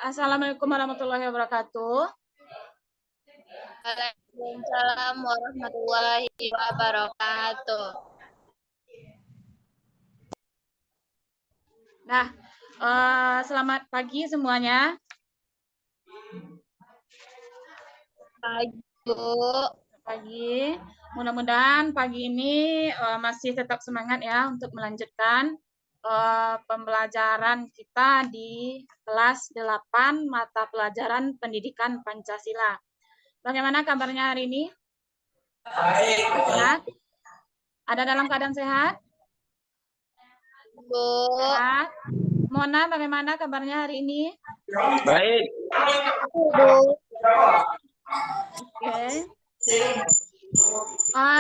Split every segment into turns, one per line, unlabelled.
Assalamualaikum warahmatullahi wabarakatuh.
Waalaikumsalam warahmatullahi wabarakatuh.
Nah, selamat pagi semuanya.
Pagi, Bu.
Pagi. Mudah-mudahan pagi ini masih tetap semangat ya untuk melanjutkan pembelajaran kita di kelas 8 mata pelajaran Pendidikan Pancasila. Bagaimana kabarnya hari ini? Sehat? Ada dalam keadaan sehat?
Bu.
Sehat. Mona, bagaimana kabarnya hari ini?
Baik.
Bu.
Oke.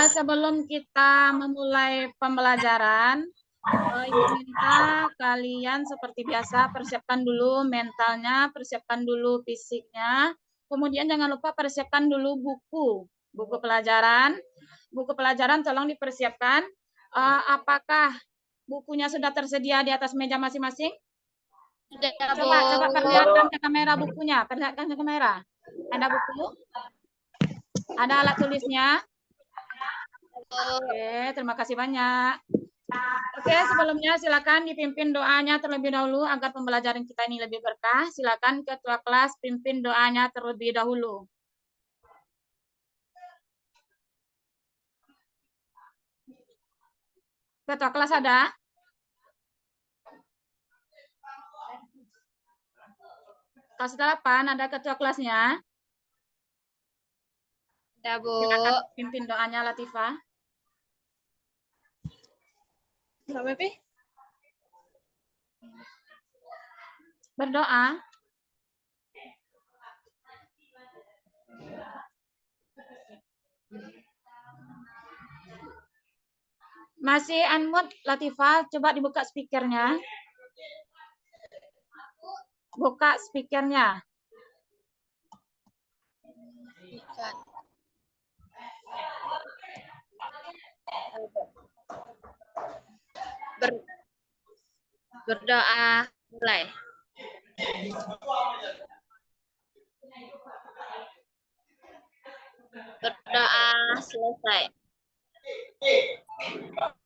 Sebelum kita memulai pembelajaran, Ibu minta kalian seperti biasa persiapkan dulu mentalnya, persiapkan dulu fisiknya, kemudian jangan lupa persiapkan dulu buku pelajaran. Buku pelajaran tolong dipersiapkan. Apakah bukunya sudah tersedia di atas meja masing-masing? Coba perlihatkan ke kamera bukunya, perlihatkan ke kamera. Ada buku? Ada alat tulisnya? Oke, terima kasih banyak. Oke, sebelumnya silakan dipimpin doanya terlebih dahulu agar pembelajaran kita ini lebih berkah. Silakan ketua kelas pimpin doanya terlebih dahulu. Ketua kelas ada? Kelas 8 ada ketua kelasnya?
Ada, Bu.
Silakan pimpin doanya, Latifah. Berdoa. Masih unmute, Latifah. Coba dibuka speakernya. Buka speakernya.
Berdoa mulai. Berdoa selesai.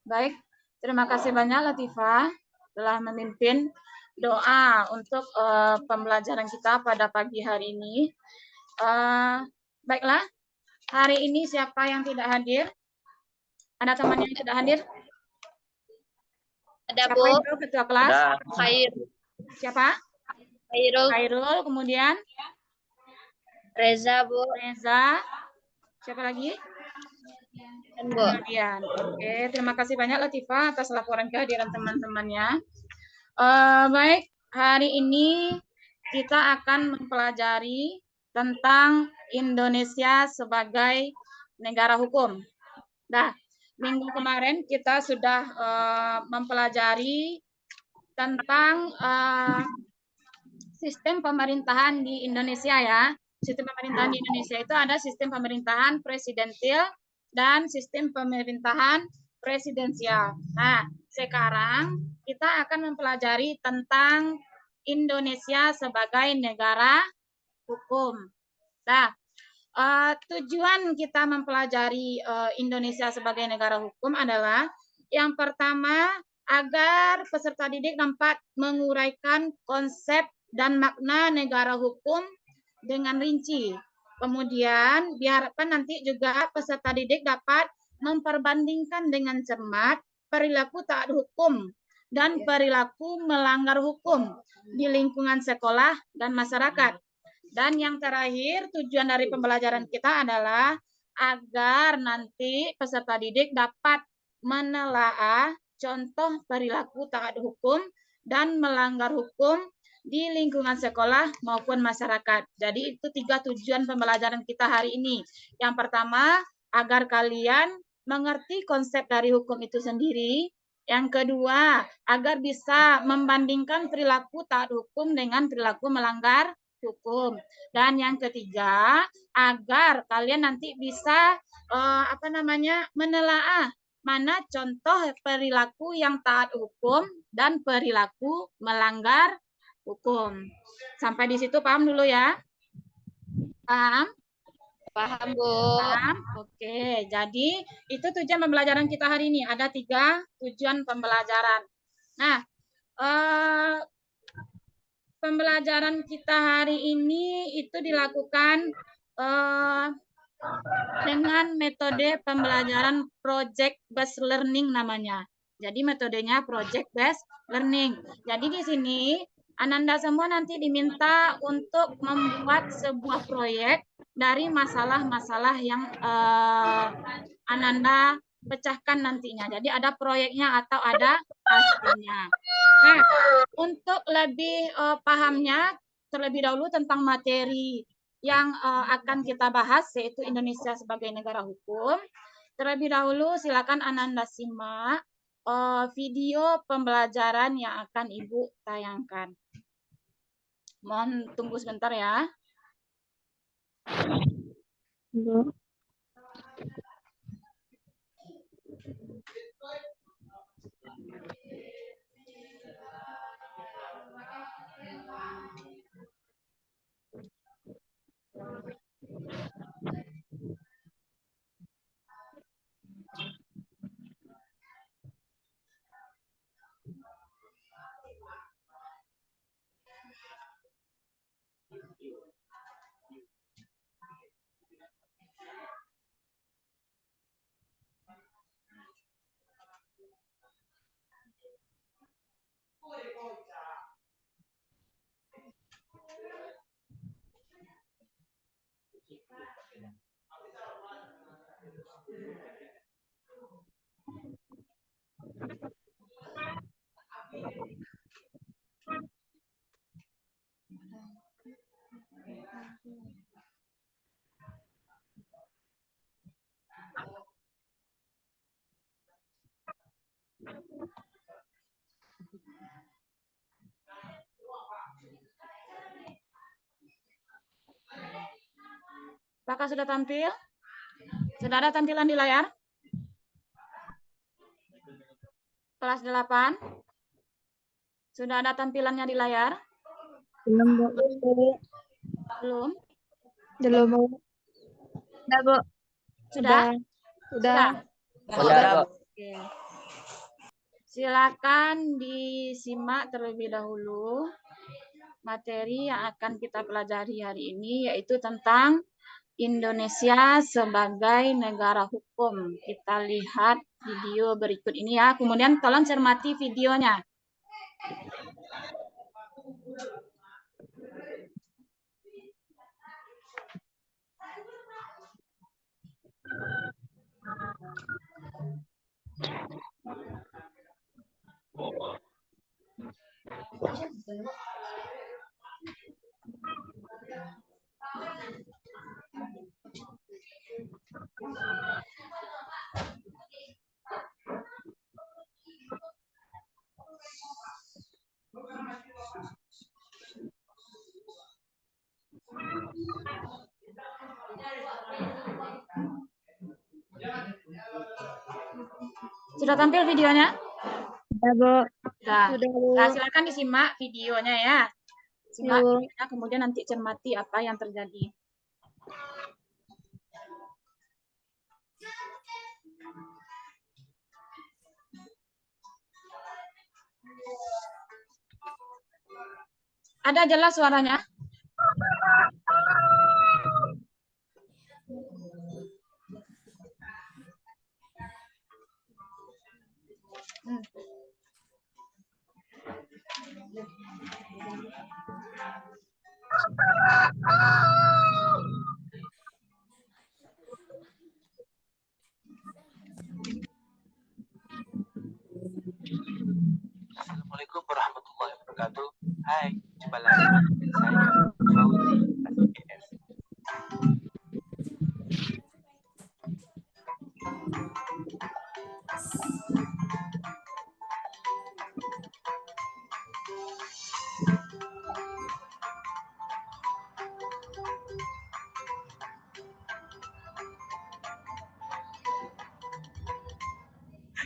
Baik, terima kasih banyak Latifah telah memimpin doa untuk pembelajaran kita pada pagi hari ini. Baiklah, hari ini siapa yang tidak hadir? Ada teman yang tidak hadir?
Ada,
Siapa
Bu.
itu ketua kelas?
Khairul.
Siapa?
Khairul.
Khairul, kemudian
Reza, Bu.
Reza. Siapa lagi?
Bu.
Kemudian. Oke, terima kasih banyak Latifah atas laporan kehadiran teman-temannya. Baik, hari ini kita akan mempelajari tentang Indonesia sebagai negara hukum. Nah, minggu kemarin kita sudah mempelajari tentang sistem pemerintahan di Indonesia ya. Sistem pemerintahan di Indonesia itu ada sistem pemerintahan presidensil dan sistem pemerintahan presidensial. Nah, sekarang kita akan mempelajari tentang Indonesia sebagai negara hukum. Nah, tujuan kita mempelajari Indonesia sebagai negara hukum adalah yang pertama agar peserta didik dapat menguraikan konsep dan makna negara hukum dengan rinci. Kemudian diharapkan nanti juga peserta didik dapat memperbandingkan dengan cermat perilaku taat hukum dan perilaku melanggar hukum di lingkungan sekolah dan masyarakat. Dan yang terakhir, tujuan dari pembelajaran kita adalah agar nanti peserta didik dapat menelaah contoh perilaku taat hukum dan melanggar hukum di lingkungan sekolah maupun masyarakat. Jadi itu 3 tujuan pembelajaran kita hari ini. Yang pertama, agar kalian mengerti konsep dari hukum itu sendiri. Yang kedua, agar bisa membandingkan perilaku taat hukum dengan perilaku melanggar hukum. Dan yang ketiga, agar kalian nanti bisa menelaah mana contoh perilaku yang taat hukum dan perilaku melanggar hukum. Sampai di situ paham dulu ya? Paham?
Paham, Bu.
Paham? Oke, jadi itu tujuan pembelajaran kita hari ini. Ada 3 tujuan pembelajaran. Nah, pembelajaran kita hari ini itu dilakukan dengan metode pembelajaran project based learning namanya. Jadi metodenya project based learning. Jadi di sini Ananda semua nanti diminta untuk membuat sebuah proyek dari masalah-masalah yang Ananda pecahkan nantinya. Jadi ada proyeknya atau ada hasilnya. Nah, untuk lebih pahamnya terlebih dahulu tentang materi yang akan kita bahas, yaitu Indonesia sebagai negara hukum. Terlebih dahulu silakan Ananda simak video pembelajaran yang akan Ibu tayangkan. Mohon tunggu sebentar ya. Apakah sudah tampil? Sudah ada tampilan di layar? Kelas 8? Sudah ada tampilannya di layar?
Belum, Bu.
Belum?
Belum, Bu. Sudah, Bu.
Sudah?
Sudah.
Sudah, Bu.
Oke. Silakan disimak terlebih dahulu materi yang akan kita pelajari hari ini, yaitu tentang Indonesia sebagai negara hukum. Kita lihat video berikut ini ya. Kemudian tolong cermati videonya. Sudah tampil videonya?
Sudah, Bu.
Sudah.
Sudah, Bu.
Nah, silakan disimak videonya ya. Simak
Yuk.
videonya, kemudian nanti cermati apa yang terjadi. Ada jelas suaranya?
Assalamualaikum warahmatullahi wabarakatuh. Hai, jumpa lagi dengan saya, Fauzi ASIS.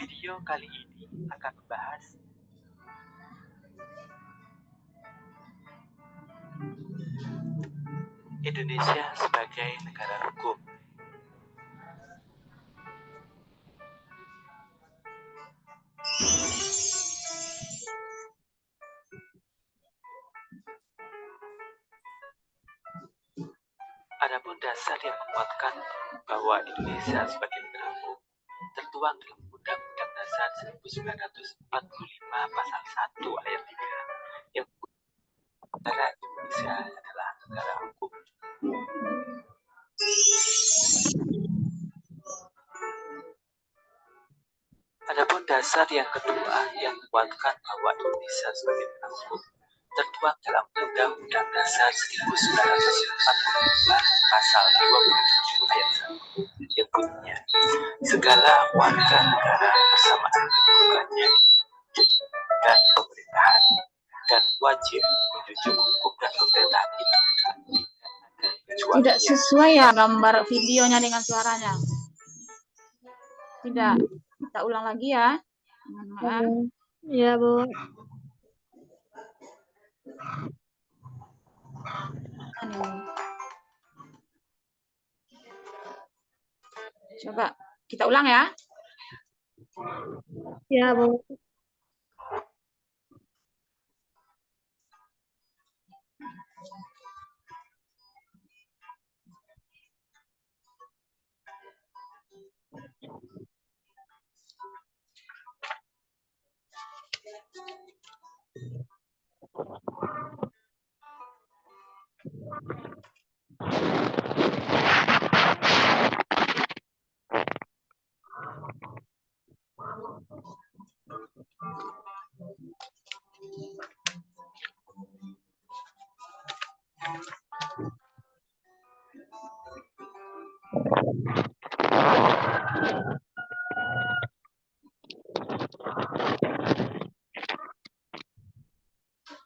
Video kali ini akan membahas Indonesia sebagai negara hukum. Adapun dasar yang menguatkan bahwa Indonesia sebagai negara hukum tertuang dalam Undang-Undang Dasar 1945 pasal 1 ayat 3 yang negara Indonesia adalah negara hukum. Adapun dasar yang kedua yang menguatkan bahwa Indonesia sebagai negara hukum tertuang dalam Undang-Undang Dasar 1945 pasal 27 ayat 1 yang bunyinya segala warga negara bersamaan kedudukannya dan pemerintahan dan wajib menjunjung hukum dan pemerintahan itu
Tidak sesuai ya gambar videonya dengan suaranya. Tidak. Kita ulang lagi ya. Mohon maaf.
Iya, Bu.
Coba kita ulang ya.
Iya, Bu.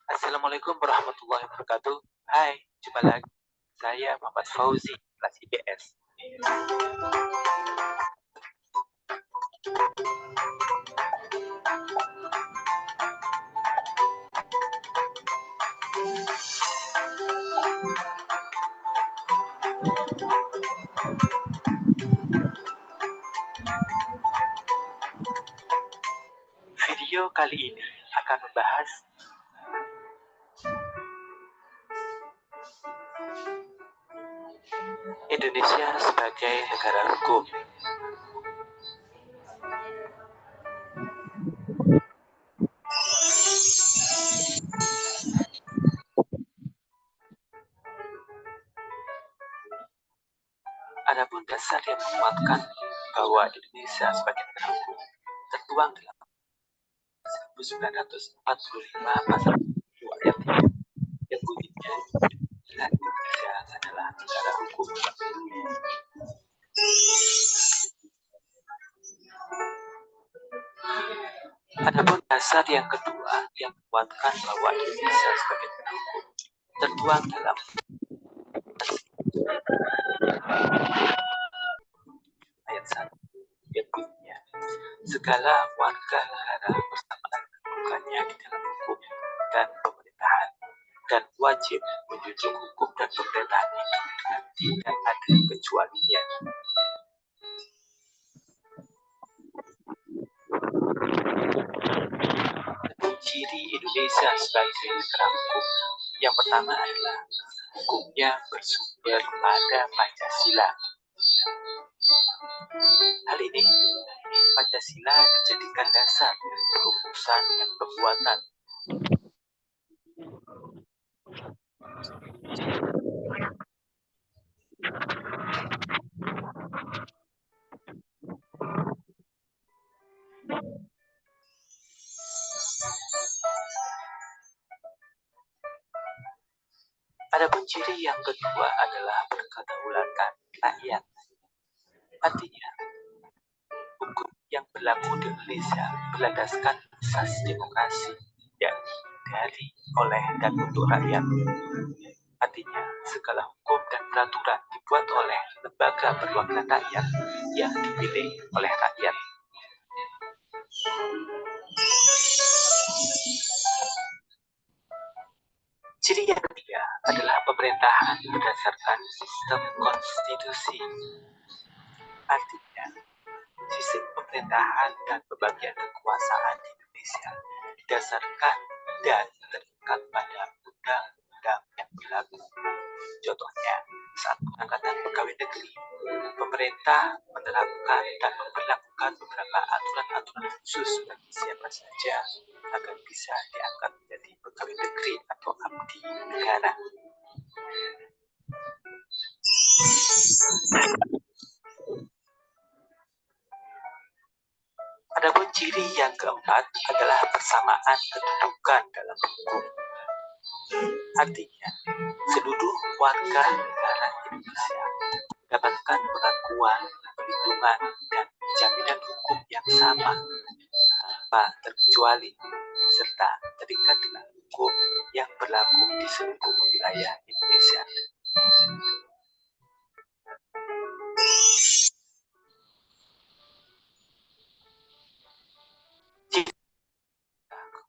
Assalamualaikum warahmatullahi wabarakatuh. Hai, jumpa lagi. Saya Muhammad Fauzi, kelas IPS. Video kali ini akan membahas Indonesia sebagai negara hukum. Adapun dasar yang menguatkan bahwa Indonesia sebagai negara hukum tertuang dalam 1945 pasal 2 ayat 3 yang bunyinya Indonesia adalah negara hukum. Adapun dasar yang kedua yang menguatkan bahwa Indonesia sebagai negara hukum tertuang dalam ayat 1 yang bunyinya segala warga negara bersamaan kedudukannya di dalam hukum dan pemerintahan dan wajib menjunjung hukum dan pemerintahan itu dengan tidak ada kecualinya. Ciri Indonesia sebagai negara hukum yang pertama adalah hukumnya bersumber pada Pancasila. Hal ini Pancasila dijadikan dasar perumusan dan pembuatan Adapun ciri yang kedua adalah berkedaulatan rakyat. Artinya, hukum yang berlaku di Indonesia berlandaskan asas demokrasi, yakni dari, oleh, dan untuk rakyat. Artinya, segala hukum dan peraturan dibuat oleh lembaga perwakilan rakyat yang dipilih oleh rakyat. Ciri yang ketiga adalah pemerintahan berdasarkan sistem konstitusi. Artinya, sistem pemerintahan dan pembagian kekuasaan di Indonesia didasarkan dan terikat pada undang-undang yang berlaku. Contohnya, saat pengangkatan pegawai negeri, pemerintah menerapkan dan memperlakukan beberapa aturan-aturan khusus bagi siapa saja agar bisa diangkat menjadi pegawai negeri atau abdi negara. Adapun ciri yang keempat adalah persamaan kedudukan dalam hukum. Artinya, seluruh warga negara Indonesia mendapatkan pengakuan, perlindungan, dan jaminan hukum yang sama tanpa terkecuali, serta terikat dengan hukum yang berlaku di seluruh wilayah Indonesia.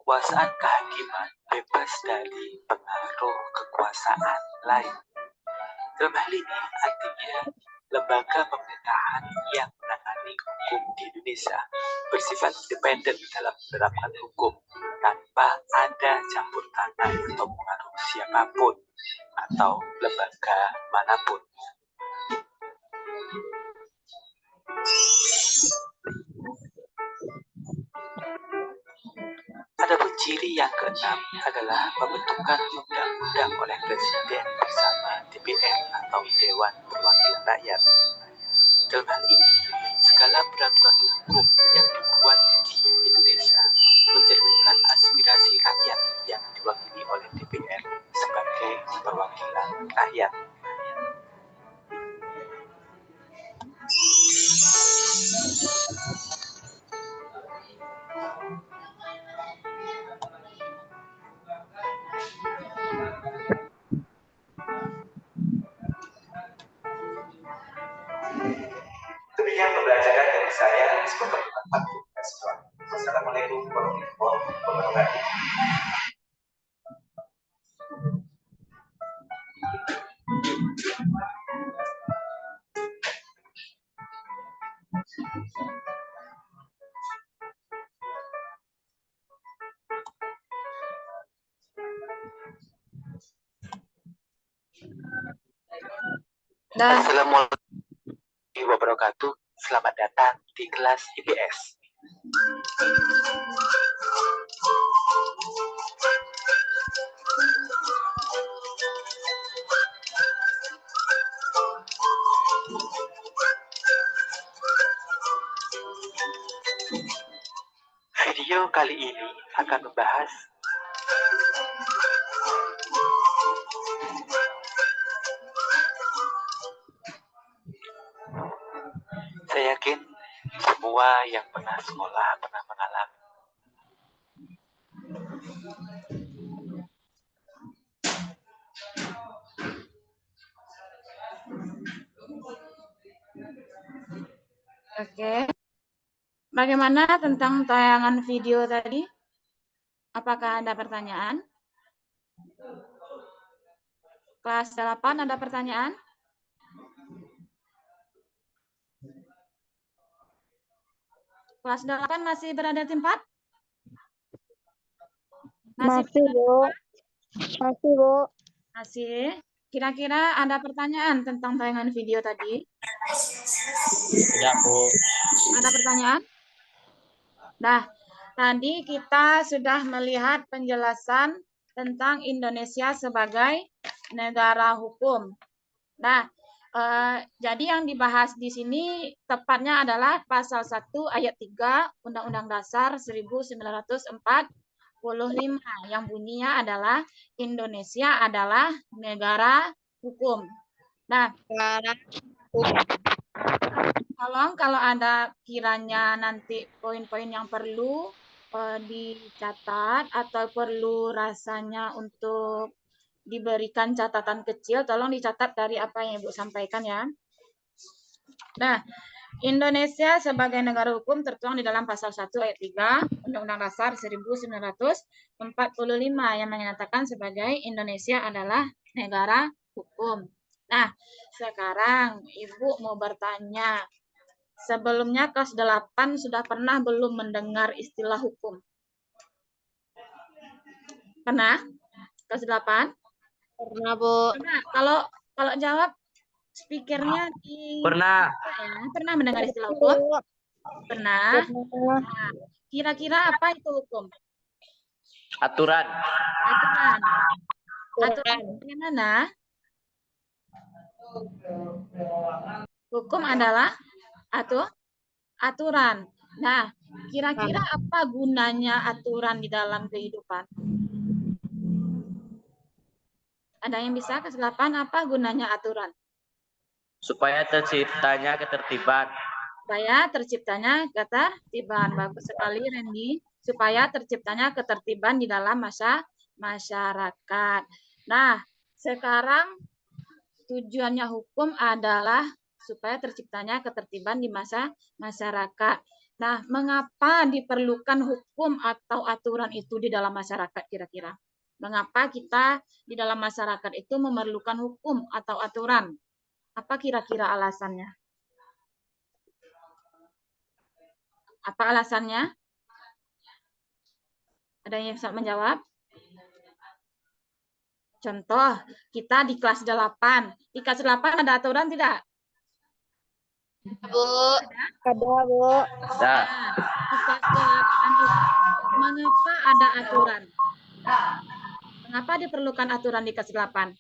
Kekuasaan kehakiman bebas dari pengaruh kekuasaan lain. Dalam hal ini artinya lembaga pemerintahan yang menangani hukum di Indonesia bersifat independen dalam menerapkan hukum tanpa ada campur tangan atau pengaruh siapapun atau lembaga manapun. Adapun ciri yang keenam adalah pembentukan undang-undang oleh Presiden bersama DPR atau Dewan Perwakilan Rakyat. Dalam hal ini, segala peraturan hukum yang dibuat di Indonesia mencerminkan aspirasi rakyat yang diwakili oleh DPR sebagai perwakilan rakyat. Demikian pembelajaran dari saya. Semoga bermanfaat. Assalamualaikum warahmatullahi wabarakatuh. Assalamualaikum warahmatullahi wabarakatuh. Selamat datang di kelas IPS. Video kali ini akan membahas saya yakin semua yang pernah sekolah pernah mengalami.
Oke. Bagaimana tentang tayangan video tadi? Apakah ada pertanyaan? Kelas 8 ada pertanyaan? Kelas 8 masih berada di tempat?
Masih, Bu. Masih, Bu.
Masih. Kira-kira ada pertanyaan tentang tayangan video tadi?
Tidak, Bu.
Ada pertanyaan? Nah, tadi kita sudah melihat penjelasan tentang Indonesia sebagai negara hukum. Nah, jadi yang dibahas di sini tepatnya adalah pasal 1 ayat 3 Undang-Undang Dasar 1945 yang bunyinya adalah Indonesia adalah negara hukum. Nah, tolong kalau ada kiranya nanti poin-poin yang perlu dicatat atau perlu rasanya untuk diberikan catatan kecil, tolong dicatat dari apa yang Ibu sampaikan ya. Nah, Indonesia sebagai negara hukum tertuang di dalam pasal 1 ayat 3 Undang-Undang Dasar 1945 yang menyatakan sebagai Indonesia adalah negara hukum. Nah, sekarang Ibu mau bertanya, sebelumnya kelas 8 sudah pernah belum mendengar istilah hukum? Pernah? Kelas 8?
Pernah, Bu.
Pernah. Kalau jawab speakernya di
Pernah.
ya, pernah mendengar istilah hukum? Pernah.
Pernah.
Nah, kira-kira apa itu hukum?
Aturan.
Aturan. Aturan bagaimana? Hukum adalah aturan. Nah, kira-kira apa gunanya aturan di dalam kehidupan? Ada yang bisa kelas 8 apa gunanya aturan?
Supaya terciptanya ketertiban.
Supaya terciptanya ketertiban. Bagus sekali, Randy. Supaya terciptanya ketertiban di dalam masyarakat. Nah, sekarang tujuannya hukum adalah supaya terciptanya ketertiban di masyarakat. Nah, mengapa diperlukan hukum atau aturan itu di dalam masyarakat kira-kira? Mengapa kita di dalam masyarakat itu memerlukan hukum atau aturan? Apa kira-kira alasannya? Apa alasannya? Ada yang bisa menjawab? Contoh, kita di kelas 8. Di kelas 8 ada aturan tidak?
Bu. Ada, Bu.
Nah,
Di kelas 8 itu mengapa ada aturan? Mengapa diperlukan aturan di kelas 8?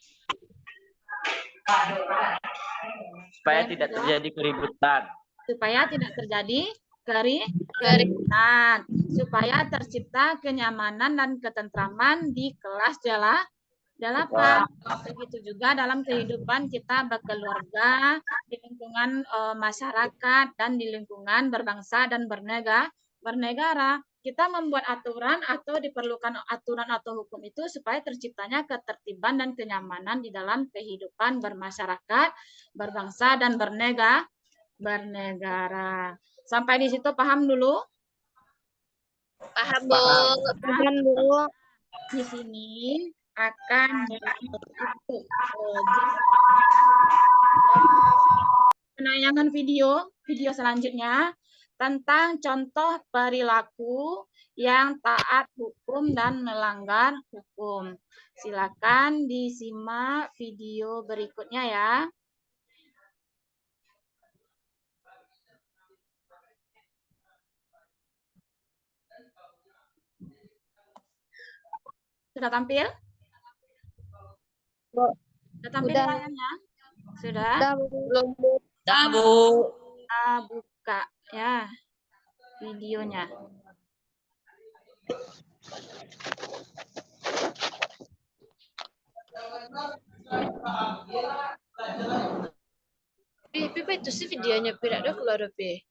supaya tidak terjadi keributan.
Supaya tidak terjadi keributan. Supaya tercipta kenyamanan dan ketentraman di kelas 8. Begitu juga dalam kehidupan kita berkeluarga, di lingkungan masyarakat, dan di lingkungan berbangsa dan bernegara. Kita membuat aturan atau diperlukan aturan atau hukum itu supaya terciptanya ketertiban dan kenyamanan di dalam kehidupan bermasyarakat, berbangsa, dan bernegara. Sampai di situ paham dulu?
Paham, Bu. Paham, Bu.
Di sini akan penayangan video selanjutnya tentang contoh perilaku yang taat hukum dan melanggar hukum. Silakan disimak video berikutnya ya. Sudah tampil? Sudah tampil
Sudah.
layarnya? Sudah?
Belum, Bu.
Dah, Bu.
Kita buka ya videonya.
Pipa itu sih videonya tidak ada keluar, Pi.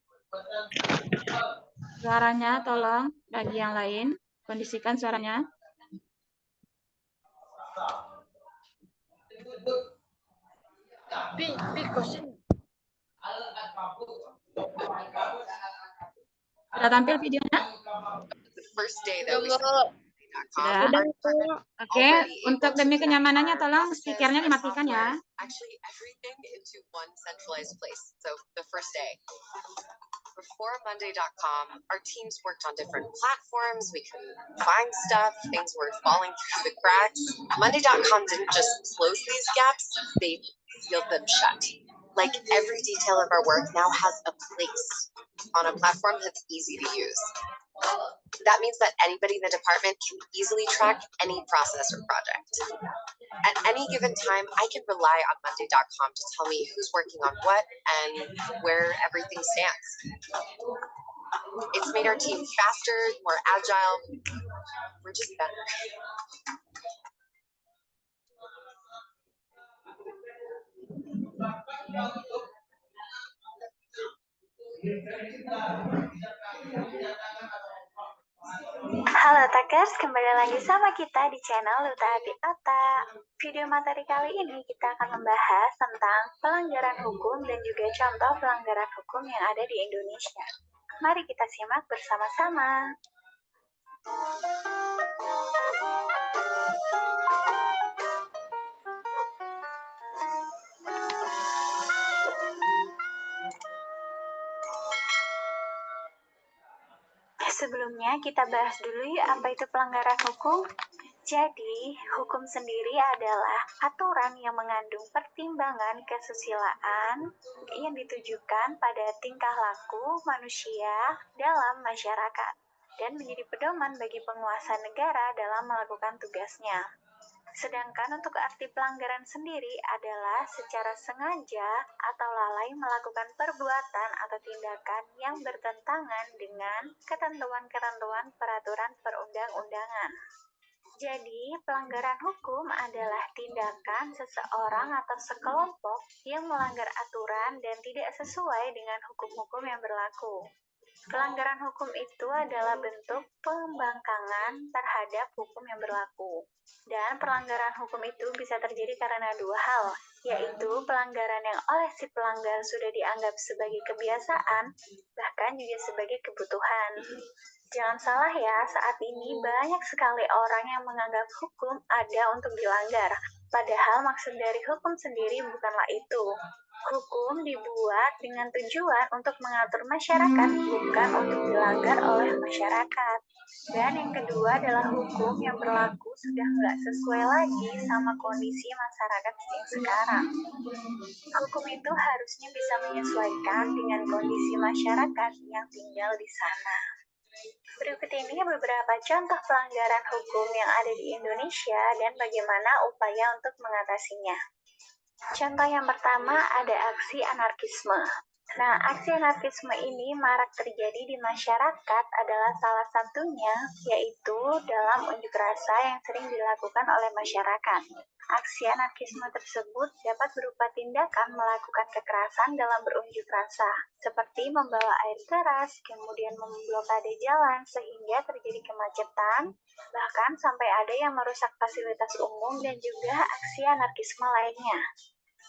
Suaranya tolong bagi yang lain, kondisikan suaranya.
Pi kosin.
Sudah tampil videonya? Sudah. Oke, untuk demi kenyamanannya tolong speakernya dimatikan ya.
Before Monday.com, our teams worked on different platforms. We couldn't find stuff. Things were falling through the cracks. Monday.com didn't just close these gaps, they sealed them shut. Like every detail of our work now has a place on a platform that's easy to use. That means that anybody in the department can easily track any process or project. At any given time, I can rely on Monday.com to tell me who's working on what and where everything stands. It's made our team faster, more agile. We're just better.
Halo Takers, kembali lagi sama kita di channel Luta Hati Otak. Video materi kali ini kita akan membahas tentang pelanggaran hukum dan juga contoh pelanggaran hukum yang ada di Indonesia. Mari kita simak bersama-sama. Sebelumnya kita bahas dulu yuk apa itu pelanggaran hukum. Jadi, hukum sendiri adalah aturan yang mengandung pertimbangan kesusilaan yang ditujukan pada tingkah laku manusia dalam masyarakat dan menjadi pedoman bagi penguasa negara dalam melakukan tugasnya. Sedangkan untuk arti pelanggaran sendiri adalah secara sengaja atau lalai melakukan perbuatan atau tindakan yang bertentangan dengan ketentuan-ketentuan peraturan perundang-undangan. Jadi, pelanggaran hukum adalah tindakan seseorang atau sekelompok yang melanggar aturan dan tidak sesuai dengan hukum-hukum yang berlaku. Pelanggaran hukum itu adalah bentuk pembangkangan terhadap hukum yang berlaku. Dan pelanggaran hukum itu bisa terjadi karena dua hal, yaitu pelanggaran yang oleh si pelanggar sudah dianggap sebagai kebiasaan, bahkan juga sebagai kebutuhan. Jangan salah ya, saat ini banyak sekali orang yang menganggap hukum ada untuk dilanggar, padahal maksud dari hukum sendiri bukanlah itu. Hukum dibuat dengan tujuan untuk mengatur masyarakat, bukan untuk dilanggar oleh masyarakat. Dan yang kedua adalah hukum yang berlaku sudah nggak sesuai lagi sama kondisi masyarakat yang sekarang. Hukum itu harusnya bisa menyesuaikan dengan kondisi masyarakat yang tinggal di sana. Berikut ini beberapa contoh pelanggaran hukum yang ada di Indonesia dan bagaimana upaya untuk mengatasinya. Contoh yang pertama ada aksi anarkisme. Nah, aksi anarkisme ini marak terjadi di masyarakat adalah salah satunya, yaitu dalam unjuk rasa yang sering dilakukan oleh masyarakat. Aksi anarkisme tersebut dapat berupa tindakan melakukan kekerasan dalam berunjuk rasa, seperti membawa air keras, kemudian memblokade jalan sehingga terjadi kemacetan, bahkan sampai ada yang merusak fasilitas umum dan juga aksi anarkisme lainnya.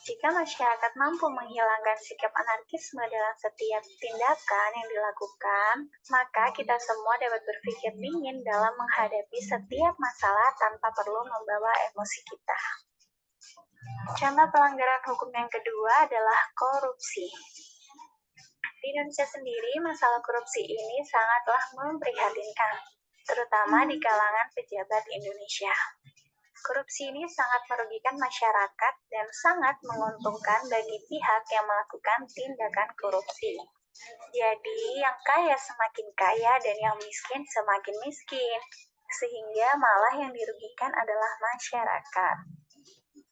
Jika masyarakat mampu menghilangkan sikap anarkisme dalam setiap tindakan yang dilakukan, maka kita semua dapat berpikir dingin dalam menghadapi setiap masalah tanpa perlu membawa emosi kita. Contoh pelanggaran hukum yang kedua adalah korupsi. Di Indonesia sendiri, masalah korupsi ini sangatlah memprihatinkan, terutama di kalangan pejabat Indonesia. Korupsi ini sangat merugikan masyarakat dan sangat menguntungkan bagi pihak yang melakukan tindakan korupsi. Jadi, yang kaya semakin kaya dan yang miskin semakin miskin, sehingga malah yang dirugikan adalah masyarakat.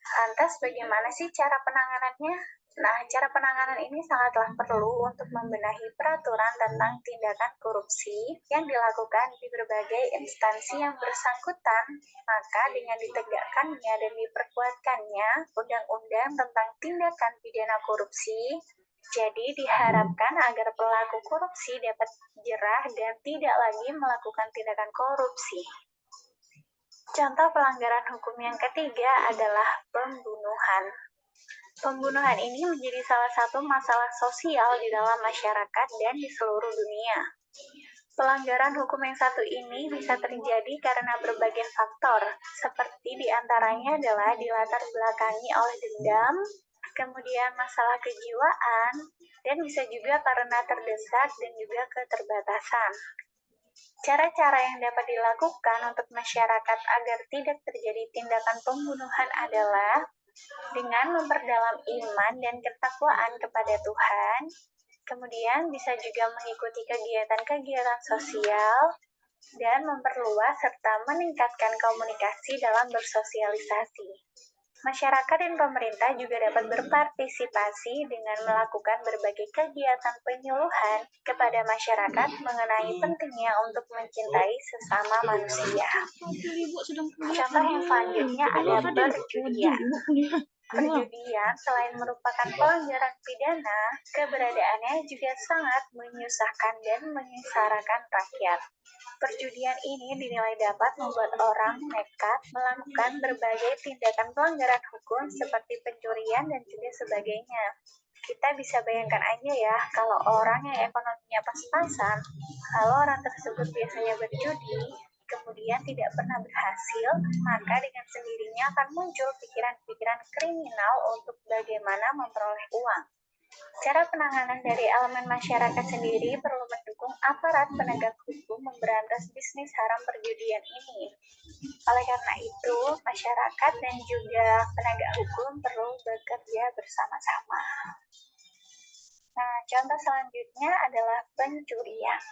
Lantas, bagaimana sih cara penanganannya? Nah, cara penanganan ini sangatlah perlu untuk membenahi peraturan tentang tindakan korupsi yang dilakukan di berbagai instansi yang bersangkutan, maka dengan ditegakkannya dan diperkuatkannya undang-undang tentang tindakan pidana korupsi, jadi diharapkan agar pelaku korupsi dapat jerah dan tidak lagi melakukan tindakan korupsi. Contoh pelanggaran hukum yang ketiga adalah pembunuhan. Pembunuhan ini menjadi salah satu masalah sosial di dalam masyarakat dan di seluruh dunia. Pelanggaran hukum yang satu ini bisa terjadi karena berbagai faktor, seperti diantaranya adalah dilatar belakangi oleh dendam, kemudian masalah kejiwaan, dan bisa juga karena terdesak dan juga keterbatasan. Cara-cara yang dapat dilakukan untuk masyarakat agar tidak terjadi tindakan pembunuhan adalah dengan memperdalam iman dan ketakwaan kepada Tuhan, kemudian bisa juga mengikuti kegiatan-kegiatan sosial, dan memperluas serta meningkatkan komunikasi dalam bersosialisasi. Masyarakat dan pemerintah juga dapat berpartisipasi dengan melakukan berbagai kegiatan penyuluhan kepada masyarakat mengenai pentingnya untuk mencintai sesama manusia. Contoh yang selanjutnya ada perjudian. Perjudian selain merupakan pelanggaran pidana, keberadaannya juga sangat menyusahkan dan menyengsarakan rakyat. Perjudian ini dinilai dapat membuat orang nekat melakukan berbagai tindakan pelanggaran hukum seperti pencurian dan juga sebagainya. Kita bisa bayangkan aja ya, kalau orang yang ekonominya pas-pasan, kalau orang tersebut biasanya berjudi, kemudian tidak pernah berhasil, maka dengan sendirinya akan muncul pikiran-pikiran kriminal untuk bagaimana memperoleh uang. Cara penanganan dari elemen masyarakat sendiri perlu mendukung aparat penegak hukum memberantas bisnis haram perjudian ini. Oleh karena itu, masyarakat dan juga penegak hukum perlu bekerja bersama-sama. Nah, contoh selanjutnya adalah pencurian.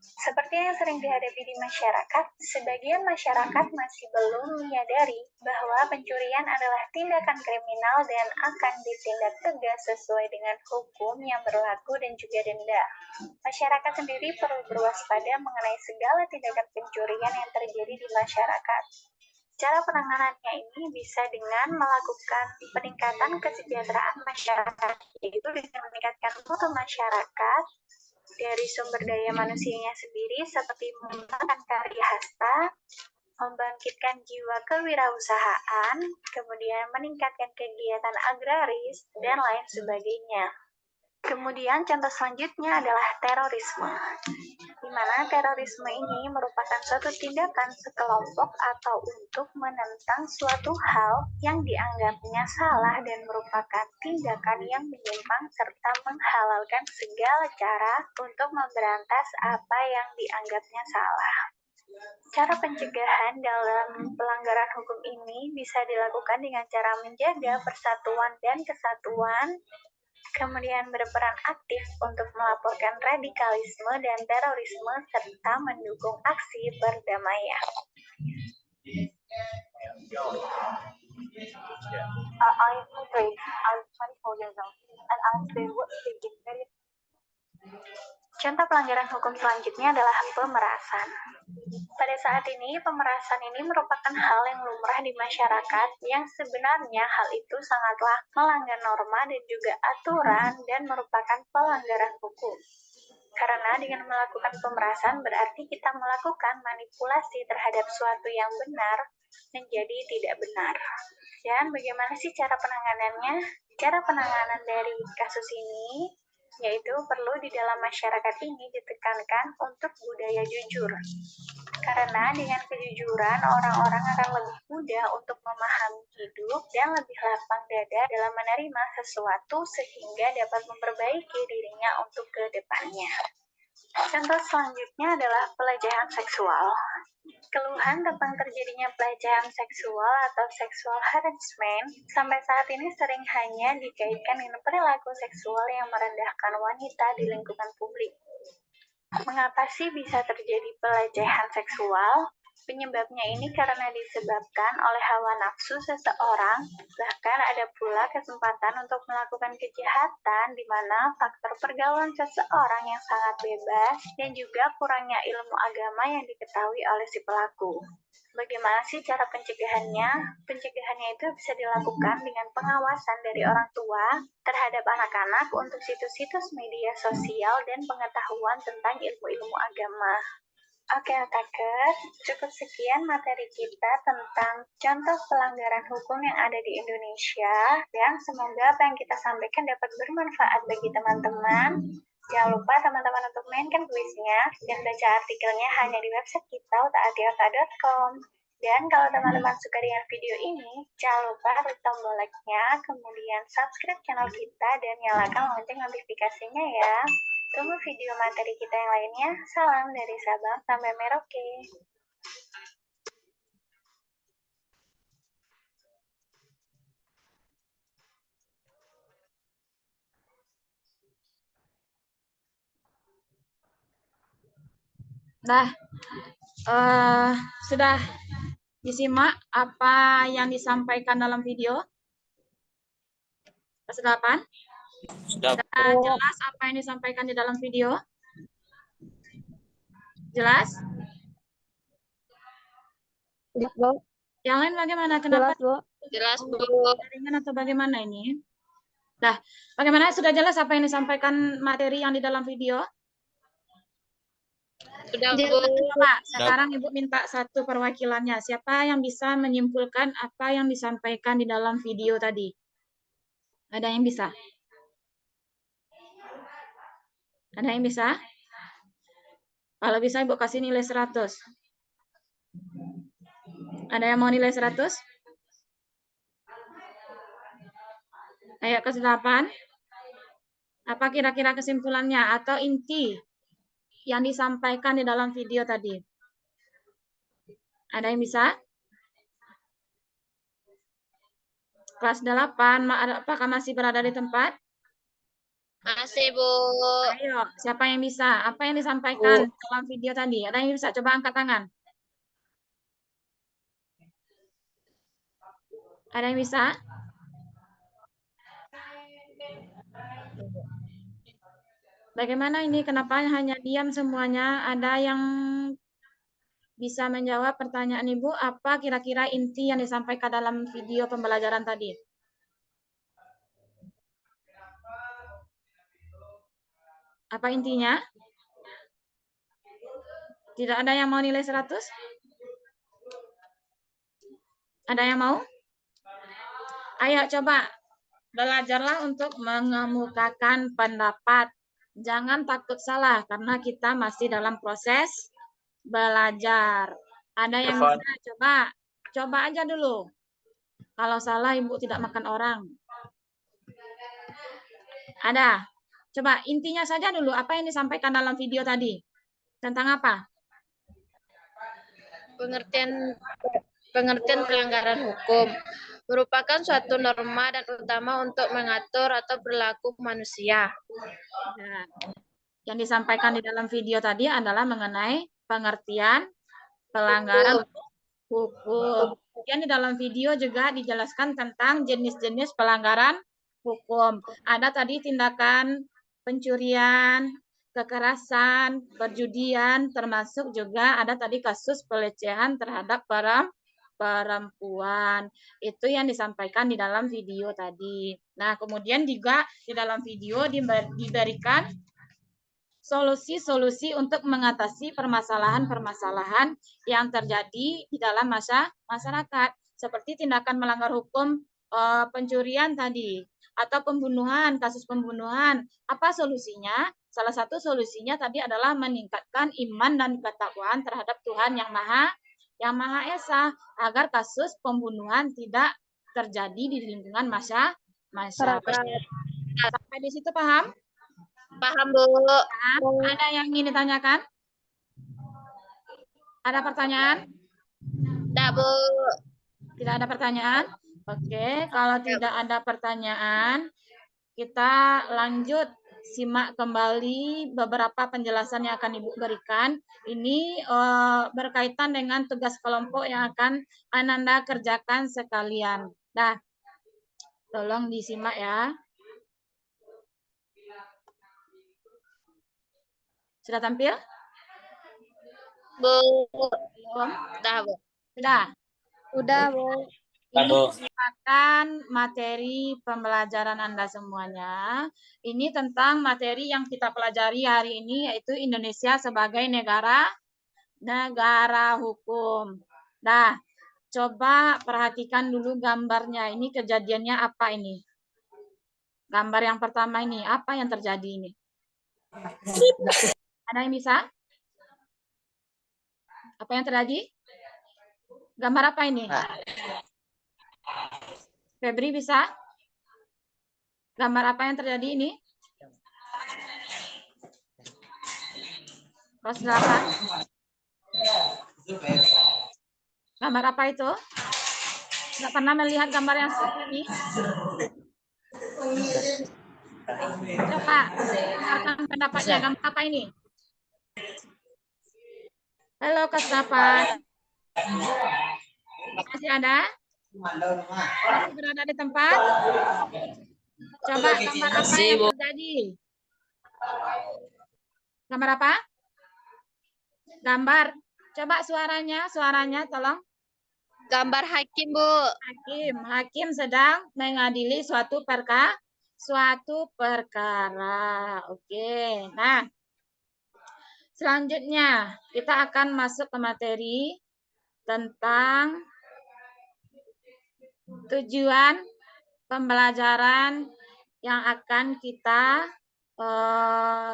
Seperti yang sering dihadapi di masyarakat, sebagian masyarakat masih belum menyadari bahwa pencurian adalah tindakan kriminal dan akan ditindak tegas sesuai dengan hukum yang berlaku dan juga denda. Masyarakat sendiri perlu berwaspada mengenai segala tindakan pencurian yang terjadi di masyarakat. Cara penanganannya ini bisa dengan melakukan peningkatan kesejahteraan masyarakat, yaitu dengan meningkatkan mutu masyarakat dari sumber daya manusianya sendiri seperti mengembangkan karya hasta, membangkitkan jiwa kewirausahaan, kemudian meningkatkan kegiatan agraris, dan lain sebagainya. Kemudian contoh selanjutnya adalah terorisme, di mana terorisme ini merupakan suatu tindakan sekelompok atau untuk menentang suatu hal yang dianggapnya salah dan merupakan tindakan yang menyimpang serta menghalalkan segala cara untuk memberantas apa yang dianggapnya salah. Cara pencegahan dalam pelanggaran hukum ini bisa dilakukan dengan cara menjaga persatuan dan kesatuan, kemudian berperan aktif untuk melaporkan radikalisme dan terorisme serta mendukung aksi perdamaian. I'm 24 years old, and I've been thinking very. Contoh pelanggaran hukum selanjutnya adalah pemerasan. Pada saat ini, pemerasan ini merupakan hal yang lumrah di masyarakat yang sebenarnya hal itu sangatlah melanggar norma dan juga aturan dan merupakan pelanggaran hukum. Karena dengan melakukan pemerasan berarti kita melakukan manipulasi terhadap suatu yang benar menjadi tidak benar. Dan bagaimana sih cara penanganannya? Cara penanganan dari kasus ini yaitu perlu di dalam masyarakat ini ditekankan untuk budaya jujur. Karena dengan kejujuran, orang-orang akan lebih mudah untuk memahami hidup dan lebih lapang dada dalam menerima sesuatu sehingga dapat memperbaiki dirinya untuk ke depannya. Contoh selanjutnya adalah pelecehan seksual. Keluhan tentang terjadinya pelecehan seksual atau sexual harassment sampai saat ini sering hanya dikaitkan dengan perilaku seksual yang merendahkan wanita di lingkungan publik. Mengapa sih bisa terjadi pelecehan seksual? Penyebabnya ini karena disebabkan oleh hawa nafsu seseorang, bahkan ada pula kesempatan untuk melakukan kejahatan di mana faktor pergaulan seseorang yang sangat bebas dan juga kurangnya ilmu agama yang diketahui oleh si pelaku. Bagaimana sih cara pencegahannya? Pencegahannya itu bisa dilakukan dengan pengawasan dari orang tua terhadap anak-anak untuk situs-situs media sosial dan pengetahuan tentang ilmu-ilmu agama. Oke, Otakers, cukup sekian materi kita tentang contoh pelanggaran hukum yang ada di Indonesia, dan semoga apa yang kita sampaikan dapat bermanfaat bagi teman-teman. Jangan lupa teman-teman untuk mainkan kuisnya dan baca artikelnya hanya di website kita, otakatiota.com. Dan kalau teman-teman suka dengan video ini, jangan lupa klik tombol like-nya, kemudian subscribe channel kita, dan nyalakan lonceng notifikasinya ya. Tunggu video materi kita yang lainnya. Salam dari Sabang sampai Merauke.
Nah, sudah disimak apa yang disampaikan dalam video? Kelas 8?
Sudah.
Jelas apa yang disampaikan di dalam video? Jelas?
Jelas, Bu.
Yang lain bagaimana? Kenapa?
Jelas, Bu. Jelas, Bu.
Jaringan atau bagaimana ini? Nah, bagaimana sudah jelas apa yang disampaikan materi yang di dalam video?
Sudah, Bu.
Pak, sekarang Ibu minta satu perwakilannya. Siapa yang bisa menyimpulkan apa yang disampaikan di dalam video tadi? Ada yang bisa? Ada yang bisa? Kalau bisa Ibu kasih nilai 100. Ada yang mau nilai 100? Ayo ke 8. Apa kira-kira kesimpulannya atau inti yang disampaikan di dalam video tadi? Ada yang bisa? Kelas 8, apakah masih berada di tempat?
Masih, Bu.
Ayo, siapa yang bisa? Apa yang disampaikan dalam video tadi? Ada yang bisa? Coba angkat tangan. Ada yang bisa? Bagaimana ini? Kenapa hanya diam semuanya? Ada yang bisa menjawab pertanyaan Ibu? Apa kira-kira inti yang disampaikan dalam video pembelajaran tadi? Apa intinya? Tidak ada yang mau nilai 100? Ada yang mau? Ayo coba belajarlah untuk mengemukakan pendapat. Jangan takut salah karena kita masih dalam proses belajar. Ada yang bisa? Coba aja dulu. Kalau salah Ibu tidak makan orang. Ada? Coba intinya saja dulu apa yang disampaikan dalam video tadi. Tentang apa?
Pengertian pelanggaran hukum merupakan suatu norma dan utama untuk mengatur atau berlaku manusia.
Nah, yang disampaikan di dalam video tadi adalah mengenai pengertian pelanggaran hukum. Kemudian di dalam video juga dijelaskan tentang jenis-jenis pelanggaran hukum. Ada tadi tindakan pencurian, kekerasan, perjudian, termasuk juga ada tadi kasus pelecehan terhadap perempuan. Itu yang disampaikan di dalam video tadi. Nah, kemudian juga di dalam video diberikan solusi-solusi untuk mengatasi permasalahan-permasalahan yang terjadi di dalam masyarakat. Seperti tindakan melanggar hukum pencurian tadi, atau pembunuhan, kasus pembunuhan. Apa solusinya? Salah satu solusinya tadi adalah meningkatkan iman dan ketakwaan terhadap Tuhan yang Maha Esa, agar kasus pembunuhan tidak terjadi di lingkungan masyarakat. Sampai di situ paham?
Paham, Bu.
Ada yang ingin ditanyakan? Ada pertanyaan?
Tidak, Bu.
Tidak ada pertanyaan? Oke, kalau tidak ada pertanyaan, kita lanjut simak kembali beberapa penjelasan yang akan Ibu berikan. Ini berkaitan dengan tugas kelompok yang akan Ananda kerjakan sekalian. Nah, tolong disimak ya. Sudah tampil?
Bu.
Belum?
Sudah, Bu.
Sudah?
Sudah, Bu.
Ini merupakan materi pembelajaran Anda semuanya. Ini tentang materi yang kita pelajari hari ini, yaitu Indonesia sebagai negara hukum. Nah, coba perhatikan dulu gambarnya. Ini kejadiannya apa ini? Gambar yang pertama ini, apa yang terjadi ini? Ada yang bisa? Apa yang terjadi? Gambar apa ini? Febri bisa? Gambar apa yang terjadi ini? Kelas 8. Gambar apa itu? Nggak pernah melihat gambar yang seperti ini? Coba dengarkan pendapatnya. Gambar apa ini? Halo kelas 8. Masih ada? Masih berada di tempat? Coba gambar apa yang terjadi? Gambar apa? Gambar. Coba suaranya tolong.
Gambar hakim, Bu.
Hakim sedang mengadili suatu perkara. Oke. Nah, selanjutnya kita akan masuk ke materi tentang tujuan pembelajaran yang akan kita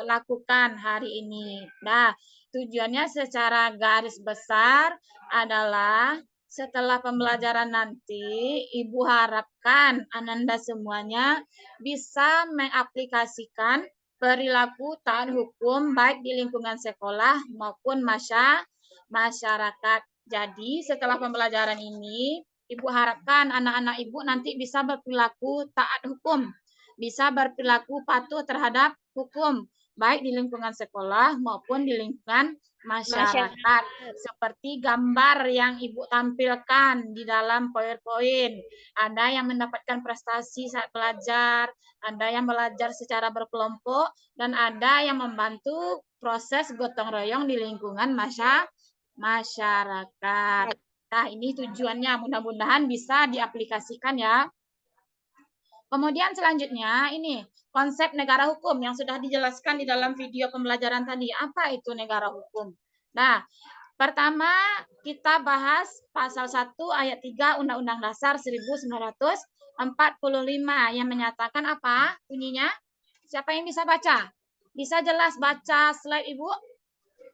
lakukan hari ini. Nah, tujuannya secara garis besar adalah setelah pembelajaran nanti, Ibu harapkan Ananda semuanya bisa mengaplikasikan perilaku taat hukum baik di lingkungan sekolah maupun masyarakat. Jadi, setelah pembelajaran ini, Ibu harapkan anak-anak Ibu nanti bisa berperilaku taat hukum, bisa berperilaku patuh terhadap hukum, baik di lingkungan sekolah maupun di lingkungan masyarakat. Seperti gambar yang Ibu tampilkan di dalam PowerPoint. Ada yang mendapatkan prestasi saat belajar, ada yang belajar secara berkelompok, dan ada yang membantu proses gotong royong di lingkungan masyarakat. Nah, ini tujuannya, mudah-mudahan bisa diaplikasikan ya. Kemudian selanjutnya ini konsep negara hukum yang sudah dijelaskan di dalam video pembelajaran tadi. Apa itu negara hukum? Nah, pertama kita bahas pasal 1 ayat 3 Undang-Undang Dasar 1945 yang menyatakan apa bunyinya? Siapa yang bisa baca? Bisa jelas baca slide Ibu?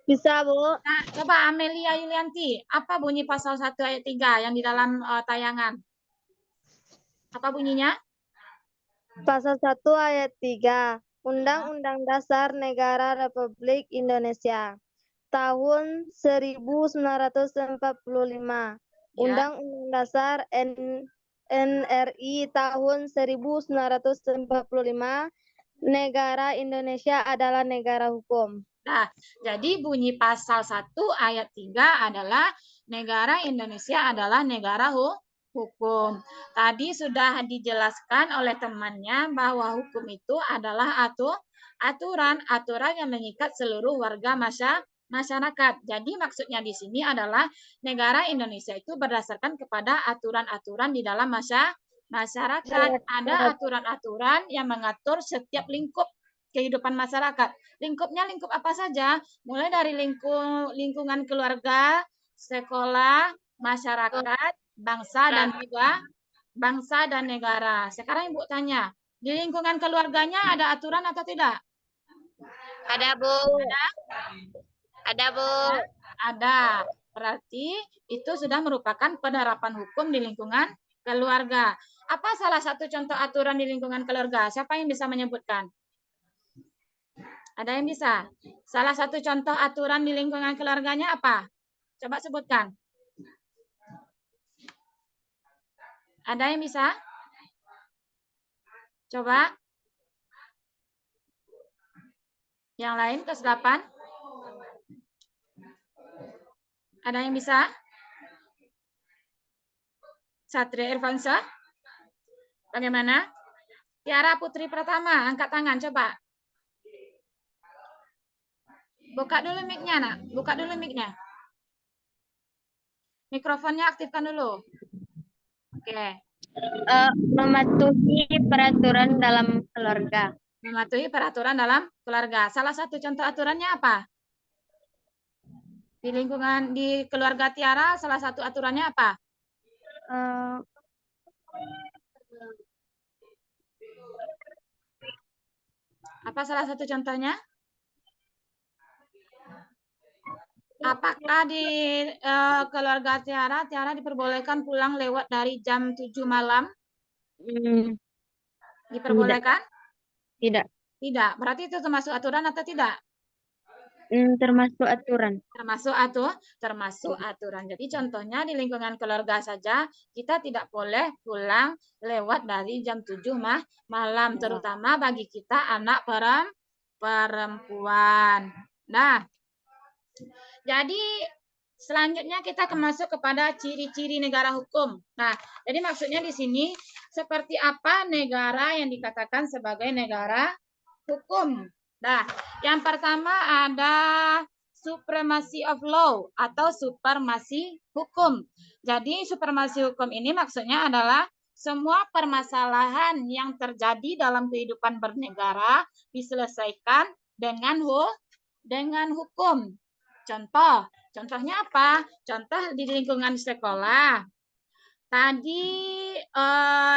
Bisa, Bu.
Nah, coba Amelia Yulianti, apa bunyi pasal 1 ayat 3 yang di dalam tayangan? Apa bunyinya?
Pasal 1 ayat 3 Undang-Undang Dasar Negara Republik Indonesia tahun 1945. Undang-Undang Dasar NRI tahun 1945. Negara Indonesia adalah negara hukum.
Nah, jadi bunyi pasal 1 ayat 3 adalah negara Indonesia adalah negara hukum. Tadi sudah dijelaskan oleh temannya bahwa hukum itu adalah aturan yang mengikat seluruh warga masyarakat. Jadi maksudnya di sini adalah negara Indonesia itu berdasarkan kepada aturan-aturan di dalam masyarakat. Ada aturan-aturan yang mengatur setiap lingkup kehidupan masyarakat. Lingkupnya lingkup apa saja? Mulai dari lingkungan keluarga, sekolah, masyarakat, bangsa dan negara. Sekarang Ibu tanya, di lingkungan keluarganya ada aturan atau tidak?
Ada, Bu. Ada, Bu.
Ada. Berarti itu sudah merupakan penerapan hukum di lingkungan keluarga. Apa salah satu contoh aturan di lingkungan keluarga? Siapa yang bisa menyebutkan? Ada yang bisa? Salah satu contoh aturan di lingkungan keluarganya apa? Coba sebutkan. Ada yang bisa? Coba. Yang lain kelas 8? Ada yang bisa? Satria Irfansyah? Bagaimana? Tiara Putri Pratama, angkat tangan coba. Buka dulu mic-nya, Nak. Buka dulu mic-nya. Mikrofonnya aktifkan dulu. Oke.
Mematuhi peraturan dalam keluarga.
Mematuhi peraturan dalam keluarga. Salah satu contoh aturannya apa? Di lingkungan di keluarga Tiara, salah satu aturannya apa? Apa salah satu contohnya? Apakah di keluarga Tiara diperbolehkan pulang lewat dari jam 7 malam? Diperbolehkan?
Tidak.
Tidak. Berarti itu termasuk aturan atau tidak?
Termasuk aturan.
Termasuk aturan. Jadi contohnya di lingkungan keluarga saja kita tidak boleh pulang lewat dari jam 7 malam, terutama bagi kita anak perempuan. Nah, jadi selanjutnya kita akan masuk kepada ciri-ciri negara hukum. Nah, jadi maksudnya di sini seperti apa negara yang dikatakan sebagai negara hukum. Nah, yang pertama ada supremacy of law atau supremasi hukum. Jadi supremasi hukum ini maksudnya adalah semua permasalahan yang terjadi dalam kehidupan bernegara diselesaikan dengan hukum. Contohnya apa? Contoh di lingkungan sekolah. Tadi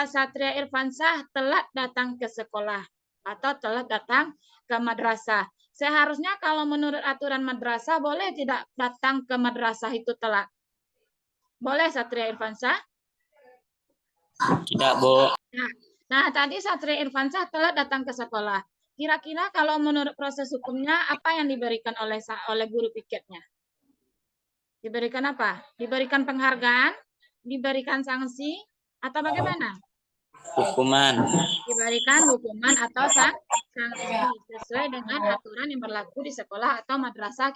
Satria Irfansyah telat datang ke sekolah atau telat datang ke madrasah. Seharusnya kalau menurut aturan madrasah boleh tidak datang ke madrasah itu telat? Boleh Satria Irfansyah?
Tidak, Bu.
Nah, tadi Satria Irfansyah telat datang ke sekolah. Kira-kira kalau menurut proses hukumnya apa yang diberikan oleh guru piketnya? Diberikan apa? Diberikan penghargaan? Diberikan sanksi? Atau bagaimana?
Hukuman.
Diberikan hukuman atau sanksi sesuai dengan aturan yang berlaku di sekolah atau madrasah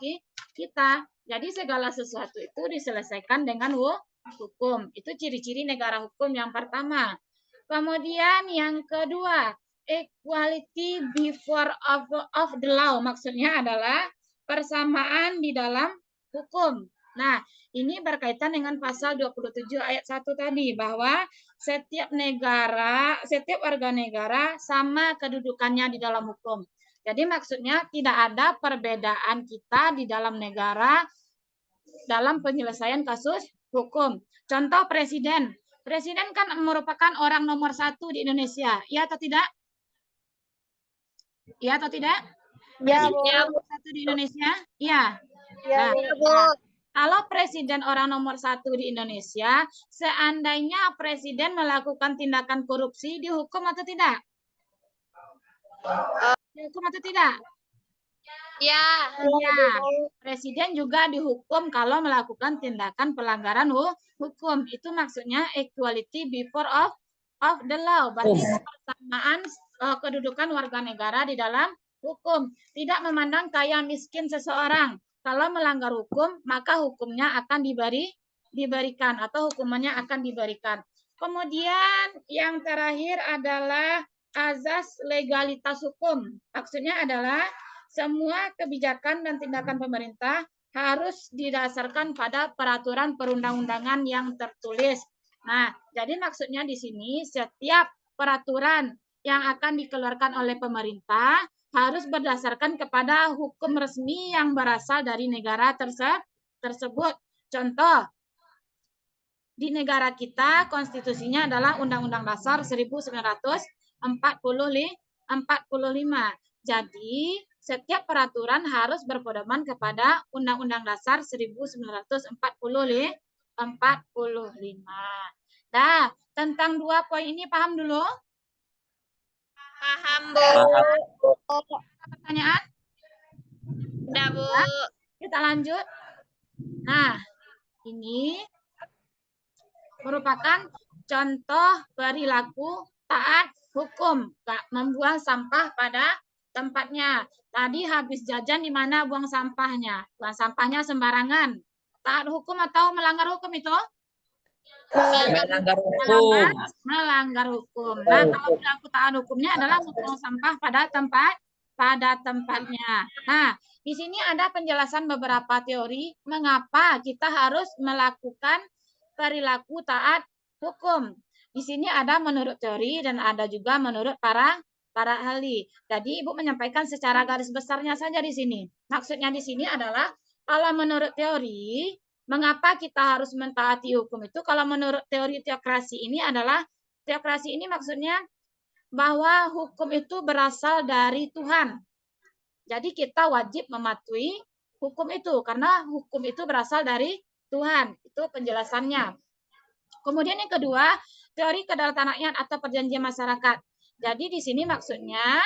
kita. Jadi segala sesuatu itu diselesaikan dengan hukum. Itu ciri-ciri negara hukum yang pertama. Kemudian yang kedua, equality before of the law. Maksudnya adalah persamaan di dalam hukum. Nah, ini berkaitan dengan pasal 27 ayat 1 tadi, bahwa setiap warga negara sama kedudukannya di dalam hukum. Jadi maksudnya tidak ada perbedaan kita di dalam negara dalam penyelesaian kasus hukum. Contoh presiden. Presiden kan merupakan orang nomor 1 di Indonesia. Iya atau tidak? Iya atau tidak?
Ya,
Presiden
Bu.
nomor 1 di Indonesia? Iya.
Ya, Bu.
Kalau presiden orang nomor 1 di Indonesia, seandainya presiden melakukan tindakan korupsi, dihukum atau tidak? Dihukum atau tidak?
Ya.
Ya, presiden juga dihukum kalau melakukan tindakan pelanggaran hukum. Itu maksudnya equality before of the law. Berarti persamaan kedudukan warga negara di dalam hukum. Tidak memandang kaya miskin seseorang. Kalau melanggar hukum, maka hukumnya akan diberikan atau hukumannya akan diberikan. Kemudian yang terakhir adalah azas legalitas hukum. Maksudnya adalah semua kebijakan dan tindakan pemerintah harus didasarkan pada peraturan perundang-undangan yang tertulis. Nah, jadi maksudnya di sini setiap peraturan yang akan dikeluarkan oleh pemerintah harus berdasarkan kepada hukum resmi yang berasal dari negara tersebut. Contoh, di negara kita konstitusinya adalah Undang-Undang Dasar 1945. Jadi, setiap peraturan harus berpedoman kepada Undang-Undang Dasar 1945. Nah, tentang 2 poin ini paham dulu?
Paham, Bu.
Pertanyaan?
Udah, Bu.
Kita lanjut. Nah, ini merupakan contoh perilaku taat hukum. Gak membuang sampah pada tempatnya. Tadi habis jajan di mana buang sampahnya? Buang sampahnya sembarangan. Taat hukum atau melanggar hukum itu?
Melanggar hukum.
Melanggar hukum. Nah, kalau perilaku taat hukumnya adalah membuang sampah pada tempatnya. Nah, di sini ada penjelasan beberapa teori mengapa kita harus melakukan perilaku taat hukum. Di sini ada menurut teori dan ada juga menurut para ahli. Jadi Ibu menyampaikan secara garis besarnya saja di sini. Maksudnya di sini adalah kalau menurut teori, mengapa kita harus mentaati hukum itu? Kalau menurut teori teokrasi ini adalah, teokrasi ini maksudnya bahwa hukum itu berasal dari Tuhan. Jadi kita wajib mematuhi hukum itu karena hukum itu berasal dari Tuhan. Itu penjelasannya. Kemudian yang kedua, teori kedaulatan rakyat atau perjanjian masyarakat. Jadi di sini maksudnya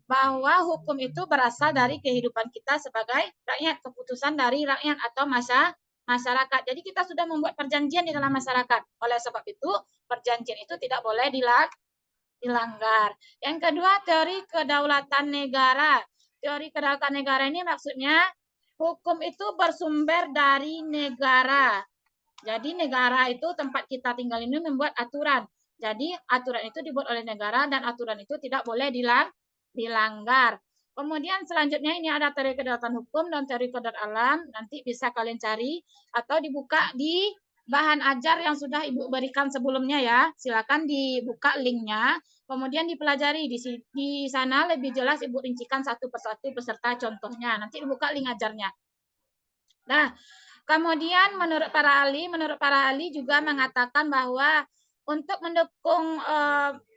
bahwa hukum itu berasal dari kehidupan kita sebagai rakyat, keputusan dari rakyat atau masyarakat. Jadi kita sudah membuat perjanjian di dalam masyarakat. Oleh sebab itu, perjanjian itu tidak boleh dilanggar. Yang kedua, teori kedaulatan negara. Teori kedaulatan negara ini maksudnya hukum itu bersumber dari negara. Jadi negara itu tempat kita tinggal ini membuat aturan. Jadi aturan itu dibuat oleh negara dan aturan itu tidak boleh dilanggar. Kemudian selanjutnya ini ada teori kedaulatan hukum dan teori kodrat alam. Nanti bisa kalian cari atau dibuka di bahan ajar yang sudah Ibu berikan sebelumnya ya. Silakan dibuka linknya. Kemudian dipelajari di sana lebih jelas Ibu rincikan satu persatu beserta contohnya. Nanti dibuka link ajarnya. Nah, kemudian menurut para ahli juga mengatakan bahwa untuk mendukung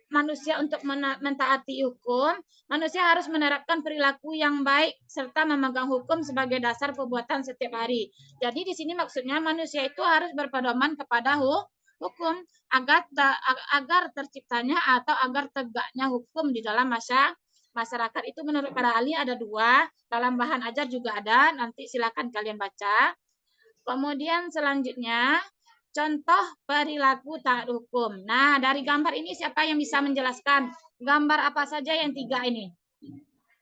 manusia untuk mentaati hukum, manusia harus menerapkan perilaku yang baik serta memegang hukum sebagai dasar perbuatan setiap hari. Jadi di sini maksudnya manusia itu harus berpedoman kepada hukum agar terciptanya atau agar tegaknya hukum di dalam masyarakat. Itu menurut para ahli ada 2, dalam bahan ajar juga ada, nanti silakan kalian baca. Kemudian selanjutnya contoh perilaku taat hukum. Nah, dari gambar ini siapa yang bisa menjelaskan gambar apa saja yang 3 ini?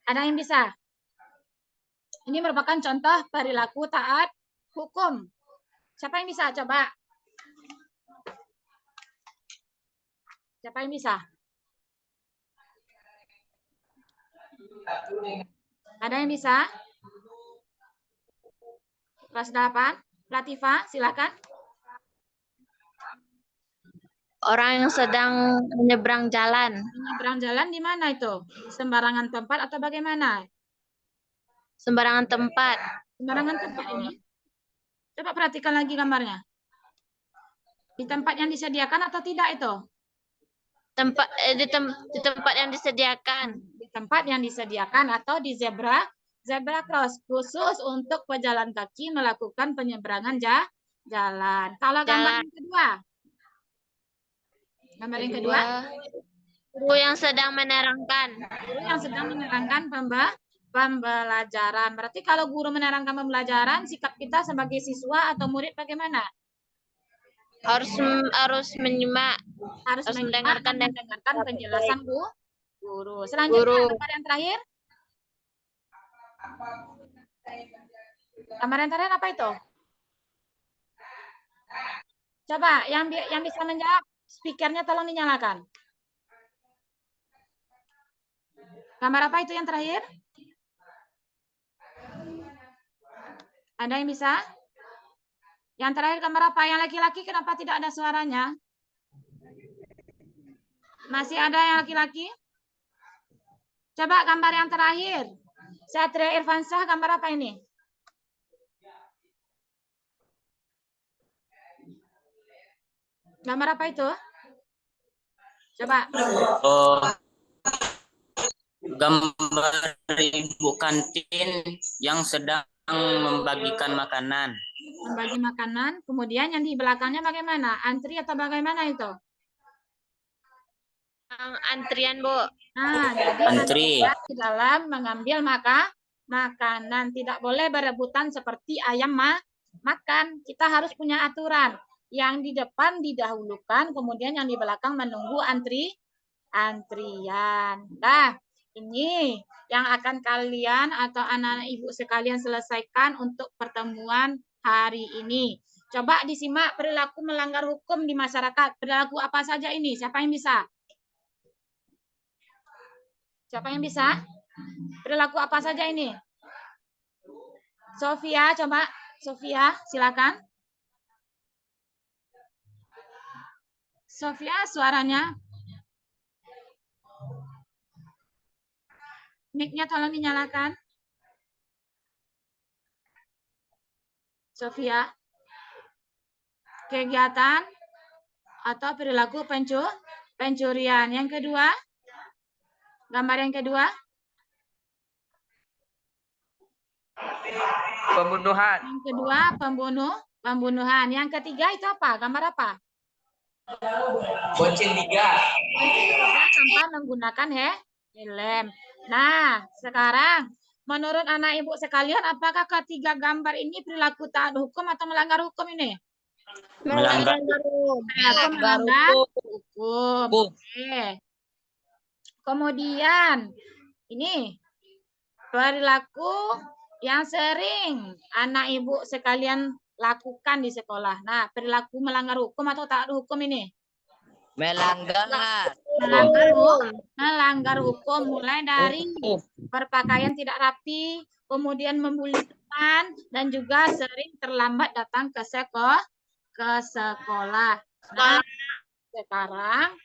Ada yang bisa? Ini merupakan contoh perilaku taat hukum. Siapa yang bisa? Coba. Siapa yang bisa? Ada yang bisa? Kelas 8. Latifah, silakan.
Orang yang sedang menyeberang jalan.
Menyeberang jalan di mana itu? Sembarangan tempat atau bagaimana?
Sembarangan tempat.
Sembarangan tempat ini. Coba perhatikan lagi gambarnya. Di tempat yang disediakan atau tidak itu?
Di tempat yang disediakan.
Di tempat yang disediakan atau di zebra cross khusus untuk pejalan kaki melakukan penyeberangan jalan. Kalau gambar yang kedua? Gambar yang kedua?
Guru yang sedang menerangkan.
Guru yang sedang menerangkan pembelajaran. Berarti kalau guru menerangkan pembelajaran, sikap kita sebagai siswa atau murid bagaimana?
Harus menyimak.
Harus mendengarkan penjelasan guru. Selanjutnya gambar yang terakhir. Gambar yang terakhir apa itu? Coba yang bisa menjawab, speakernya tolong dinyalakan. Gambar apa itu yang terakhir? Ada yang bisa? Yang terakhir gambar apa? Yang laki-laki kenapa tidak ada suaranya? Masih ada yang laki-laki? Coba gambar yang terakhir. Satria Irfansyah, gambar apa ini? Gambar apa itu? Coba.
Oh, gambar ibu kantin yang sedang membagikan makanan.
Membagi makanan. Kemudian yang di belakangnya bagaimana? Antri atau bagaimana itu?
Antrian, Bu.
Nah, jadi
Antri.
di dalam mengambil makanan. Tidak boleh berebutan seperti ayam makan. Kita harus punya aturan. Yang di depan didahulukan, kemudian yang di belakang menunggu antrian. Nah, ini yang akan kalian atau anak-anak ibu sekalian selesaikan untuk pertemuan hari ini. Coba disimak perilaku melanggar hukum di masyarakat. Perilaku apa saja ini? Siapa yang bisa? Siapa yang bisa? Perilaku apa saja ini? Sofia, coba. Sofia, silakan. Sofia, suaranya. Mic-nya tolong dinyalakan. Sofia. Kegiatan atau perilaku pencurian. Yang kedua. Gambar yang kedua.
Pembunuhan.
Yang kedua, pembunuhan. Yang ketiga itu apa? Gambar apa?
Bonceng tiga.
Tanpa menggunakan helm. Nah, sekarang menurut anak ibu sekalian, apakah ketiga gambar ini perilaku taat hukum atau melanggar hukum ini?
Melanggar
hukum. Oke. Kemudian ini perilaku yang sering anak ibu sekalian lakukan di sekolah. Nah, perilaku melanggar hukum atau taat hukum ini?
Melanggar.
melanggar hukum mulai dari berpakaian tidak rapi, kemudian membuli teman, dan juga sering terlambat datang ke sekolah. Nah, sekarang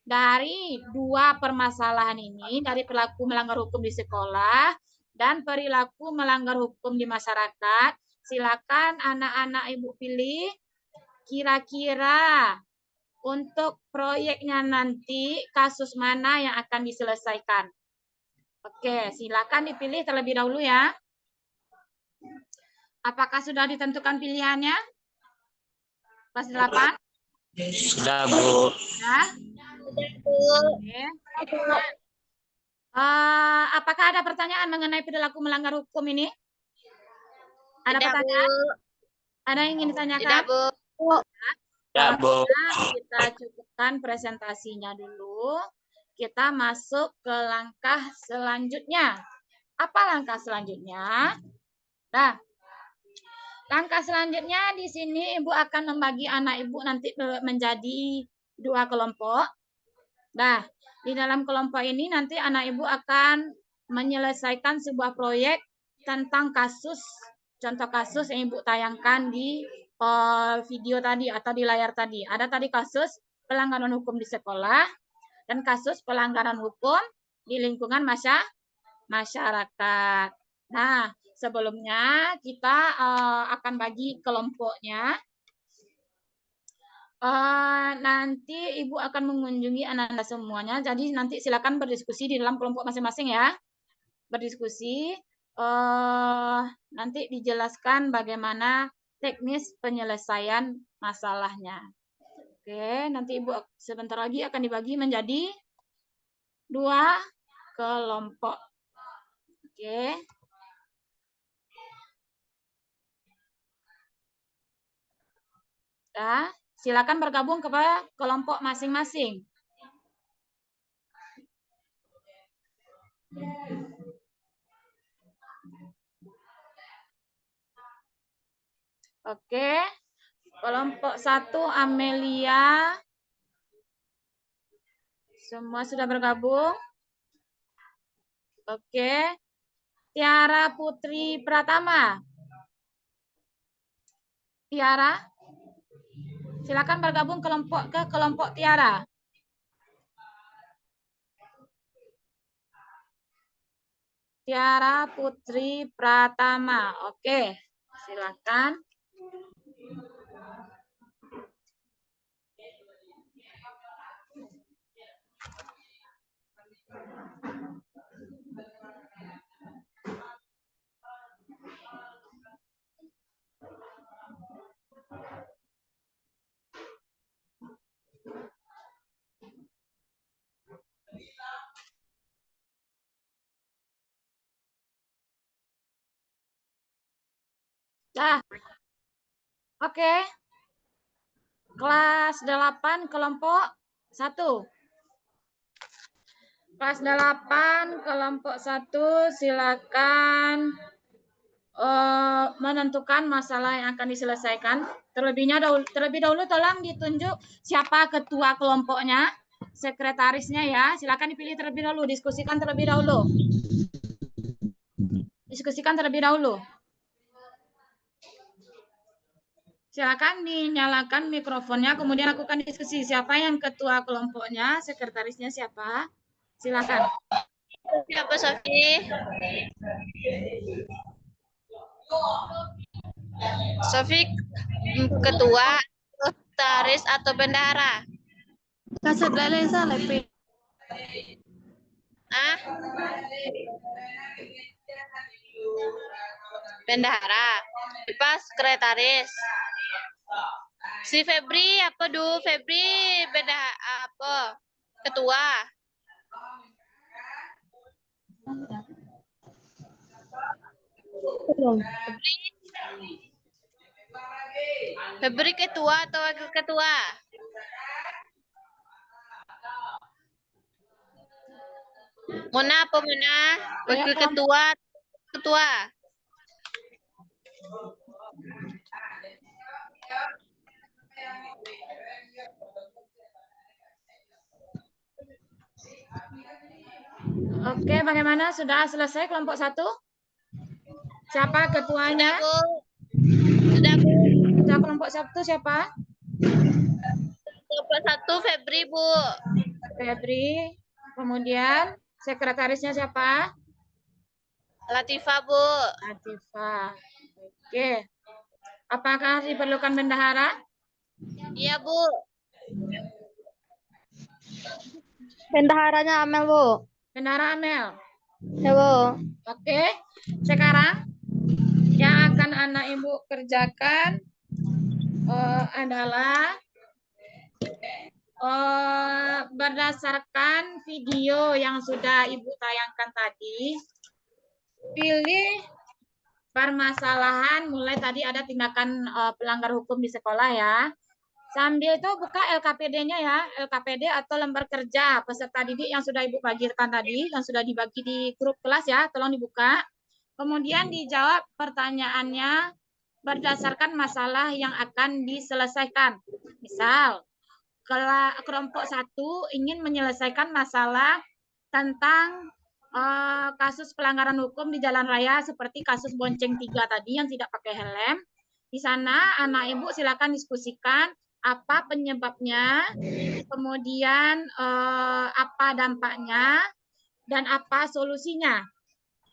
dari dua permasalahan ini, dari perilaku melanggar hukum di sekolah dan perilaku melanggar hukum di masyarakat, silakan anak-anak Ibu pilih kira-kira untuk proyeknya nanti kasus mana yang akan diselesaikan. Oke, silakan dipilih terlebih dahulu ya. Apakah sudah ditentukan pilihannya? Kelas 8?
Sudah, Bu.
Sudah? Oke. Apakah ada pertanyaan mengenai perilaku melanggar hukum ini? Ada pertanyaan? Ada yang ingin ditanyakan?
Tidak, Bu.
Ya, Bu.
Kita cukupkan presentasinya dulu. Kita masuk ke langkah selanjutnya. Apa langkah selanjutnya? Nah, langkah selanjutnya di sini Ibu akan membagi anak Ibu nanti menjadi 2 kelompok. Nah, di dalam kelompok ini nanti anak Ibu akan menyelesaikan sebuah proyek tentang kasus, contoh kasus yang Ibu tayangkan di video tadi atau di layar tadi. Ada tadi kasus pelanggaran hukum di sekolah dan kasus pelanggaran hukum di lingkungan masyarakat. Nah, sebelumnya kita akan bagi kelompoknya. Nanti Ibu akan mengunjungi anak-anak semuanya. Jadi nanti silakan berdiskusi di dalam kelompok masing-masing ya. Berdiskusi. Nanti dijelaskan bagaimana teknis penyelesaian masalahnya. Oke, nanti Ibu sebentar lagi akan dibagi menjadi 2 kelompok. Oke. Nah, silakan bergabung kepada kelompok masing-masing. Oke. Kelompok 1 Amelia. Semua sudah bergabung? Oke. Tiara Putri Pratama. Tiara. Silakan bergabung ke kelompok Tiara. Tiara Putri Pratama. Oke. Silakan. Nah, oke. Kelas 8 kelompok 1. Kelas 8 kelompok 1 silakan menentukan masalah yang akan diselesaikan. Terlebih dahulu tolong ditunjuk siapa ketua kelompoknya, sekretarisnya ya. Silakan dipilih terlebih dahulu, diskusikan terlebih dahulu. Diskusikan terlebih dahulu. Silakan dinyalakan mikrofonnya, kemudian lakukan diskusi. Siapa yang ketua kelompoknya, sekretarisnya siapa? Silakan.
Siapa, Sofi? Sofi ketua, sekretaris atau bendahara?
Kasat Lalesa Lepi.
Bendahara. Pas sekretaris. Si Febri apa dulu? Febri bendahara apa? Ketua. Febri ketua atau wakil ketua? Mona apa Mona? Wakil ketua, ketua.
Oke, bagaimana? Sudah selesai kelompok 1? Siapa ketuanya?
Bu. Sudah, Bu.
Ketua kelompok 1 siapa?
Kelompok 1 Febri, Bu.
Febri. Kemudian sekretarisnya siapa?
Latifah, Bu.
Latifah. Oke. Apakah diperlukan bendahara?
Iya, Bu.
Bendaharanya Amel, Bu.
Bendahara Amel.
Ya, Bu.
Oke. Sekarang yang akan anak ibu kerjakan adalah berdasarkan video yang sudah ibu tayangkan tadi, pilih permasalahan. Mulai tadi ada tindakan pelanggar hukum di sekolah ya. Sambil itu buka LKPD-nya ya, LKPD atau lembar kerja peserta didik yang sudah ibu bagikan tadi, yang sudah dibagi di grup kelas ya, tolong dibuka. Kemudian dijawab pertanyaannya berdasarkan masalah yang akan diselesaikan. Misal, kelompok 1 ingin menyelesaikan masalah tentang kasus pelanggaran hukum di jalan raya seperti kasus bonceng 3 tadi yang tidak pakai helm. Di sana anak ibu silakan diskusikan apa penyebabnya, kemudian apa dampaknya, dan apa solusinya.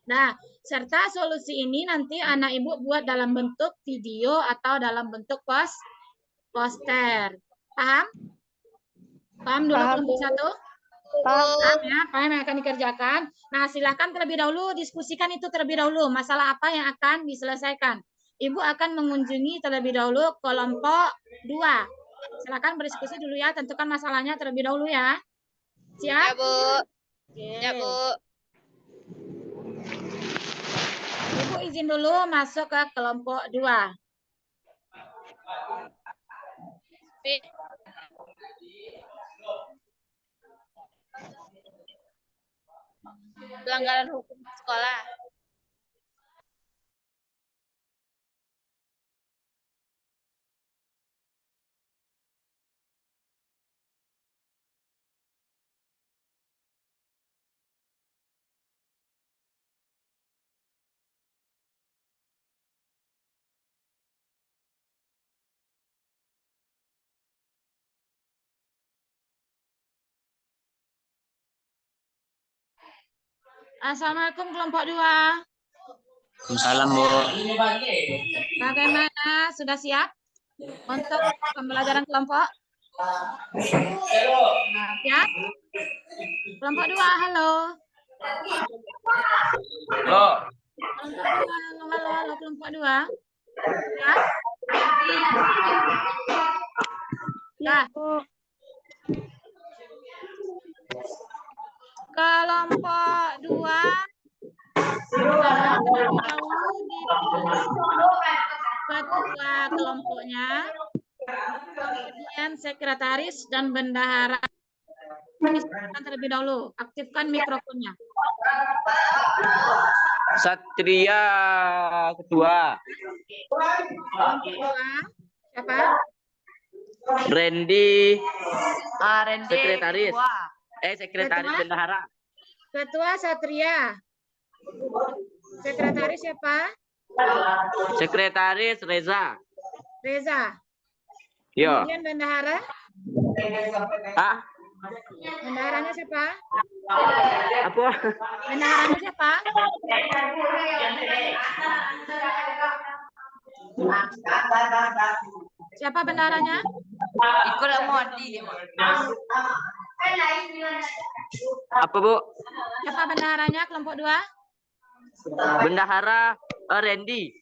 Nah, serta solusi ini nanti anak ibu buat dalam bentuk video atau dalam bentuk poster. Paham? Paham dulu kelompok 1? Paham ya, paham yang akan dikerjakan. Nah, silakan terlebih dahulu diskusikan itu terlebih dahulu. Masalah apa yang akan diselesaikan. Ibu akan mengunjungi terlebih dahulu kelompok 2. Silakan berdiskusi dulu ya, tentukan masalahnya terlebih dahulu ya. Siap?
Ya, Bu.
Oke.
Ya, Bu.
Ibu izin dulu masuk ke kelompok 2.
Pelanggaran hukum sekolah.
Assalamualaikum kelompok 2.
Salam, Bu.
Bagaimana? Sudah siap untuk pembelajaran kelompok? Siap? Kelompok 2, halo.
Halo.
Kelompok 2, halo, kelompok 2. Ya? Nah, kelompok 2 terlebih dahulu dipilih ketua kelompoknya, kemudian sekretaris dan bendahara. Terlebih dahulu, aktifkan mikrofonnya.
Satria ketua.
Kelompok 2, siapa?
Randy
Randy
sekretaris.
ketua.
Sekretaris
Ketua?
bendahara.
Ketua Satria. Sekretaris siapa?
Sekretaris Reza.
Reza.
Yo.
Kemudian bendahara?
Ah,
Bendaharanya siapa?
apa?
Bendaharanya siapa? Siapa bendaharanya?
Ikut Modi.
Apa, Bu?
Siapa bendaharanya kelompok 2?
Bendahara Randy.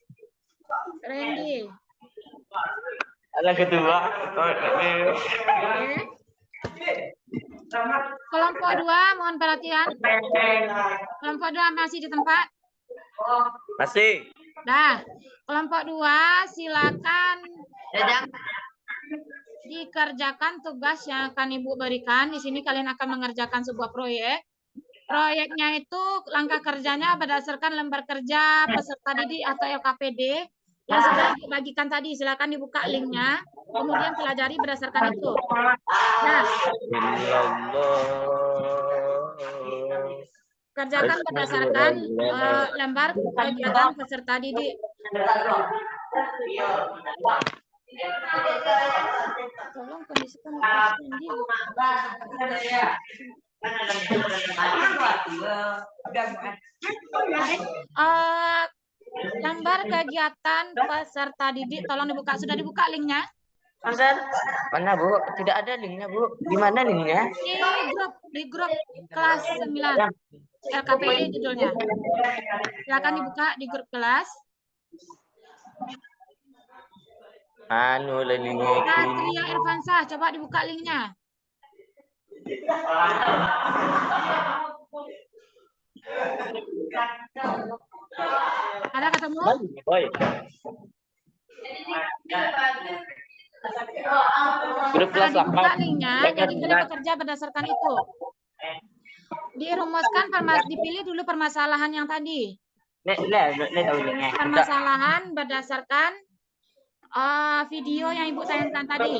Randy.
Ada ketua.
Oke. Kelompok 2 mohon perhatian. Kelompok 2 masih di tempat?
Masih.
Nah, kelompok 2 silakan dikerjakan tugas yang akan Ibu berikan. Di sini kalian akan mengerjakan sebuah proyek. Proyeknya itu langkah kerjanya berdasarkan lembar kerja peserta didik atau LKPD yang sudah dibagikan tadi. Silakan dibuka linknya, kemudian pelajari berdasarkan itu. Nah, Kerjakan berdasarkan lembar kegiatan peserta didik. Tolong kondisikan Randy. Lembar kegiatan peserta didik, tolong dibuka. Sudah dibuka linknya?
Mana Bu? Tidak ada linknya Bu. Di mana linknya?
Di grup kelas 9. LKPI judulnya. Silakan dibuka di grup kelas.
Anu linknya.
Satria Irfansyah, coba dibuka linknya. Ada ketemu?
Boy. Grup kelas
Dibuka linknya, jadi kalian bekerja berdasarkan itu. Dirumuskan, dipilih dulu permasalahan yang tadi. Permasalahan berdasarkan video yang Ibu tayangkan tadi.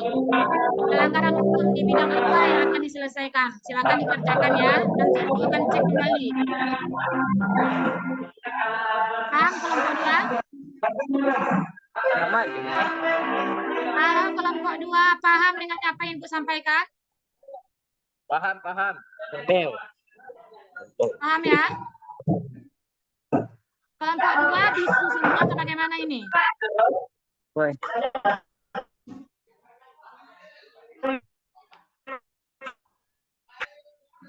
Pelanggaran hukum di bidang apa yang akan diselesaikan? Silakan dikerjakan ya. Nanti Ibu akan cek kembali. Paham kelompok 2? Halo kelompok 2, paham dengan apa yang Ibu sampaikan?
Paham.
Paham ya? Kelompok 2 diskusinya atau bagaimana ini?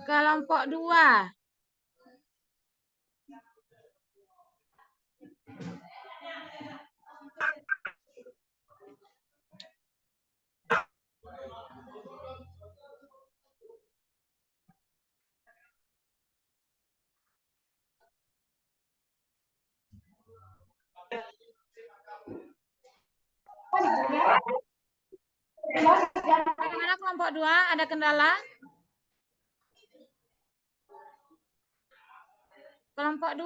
Kelompok 2. Bagaimana kelompok 2? Ada kendala? Kelompok 2.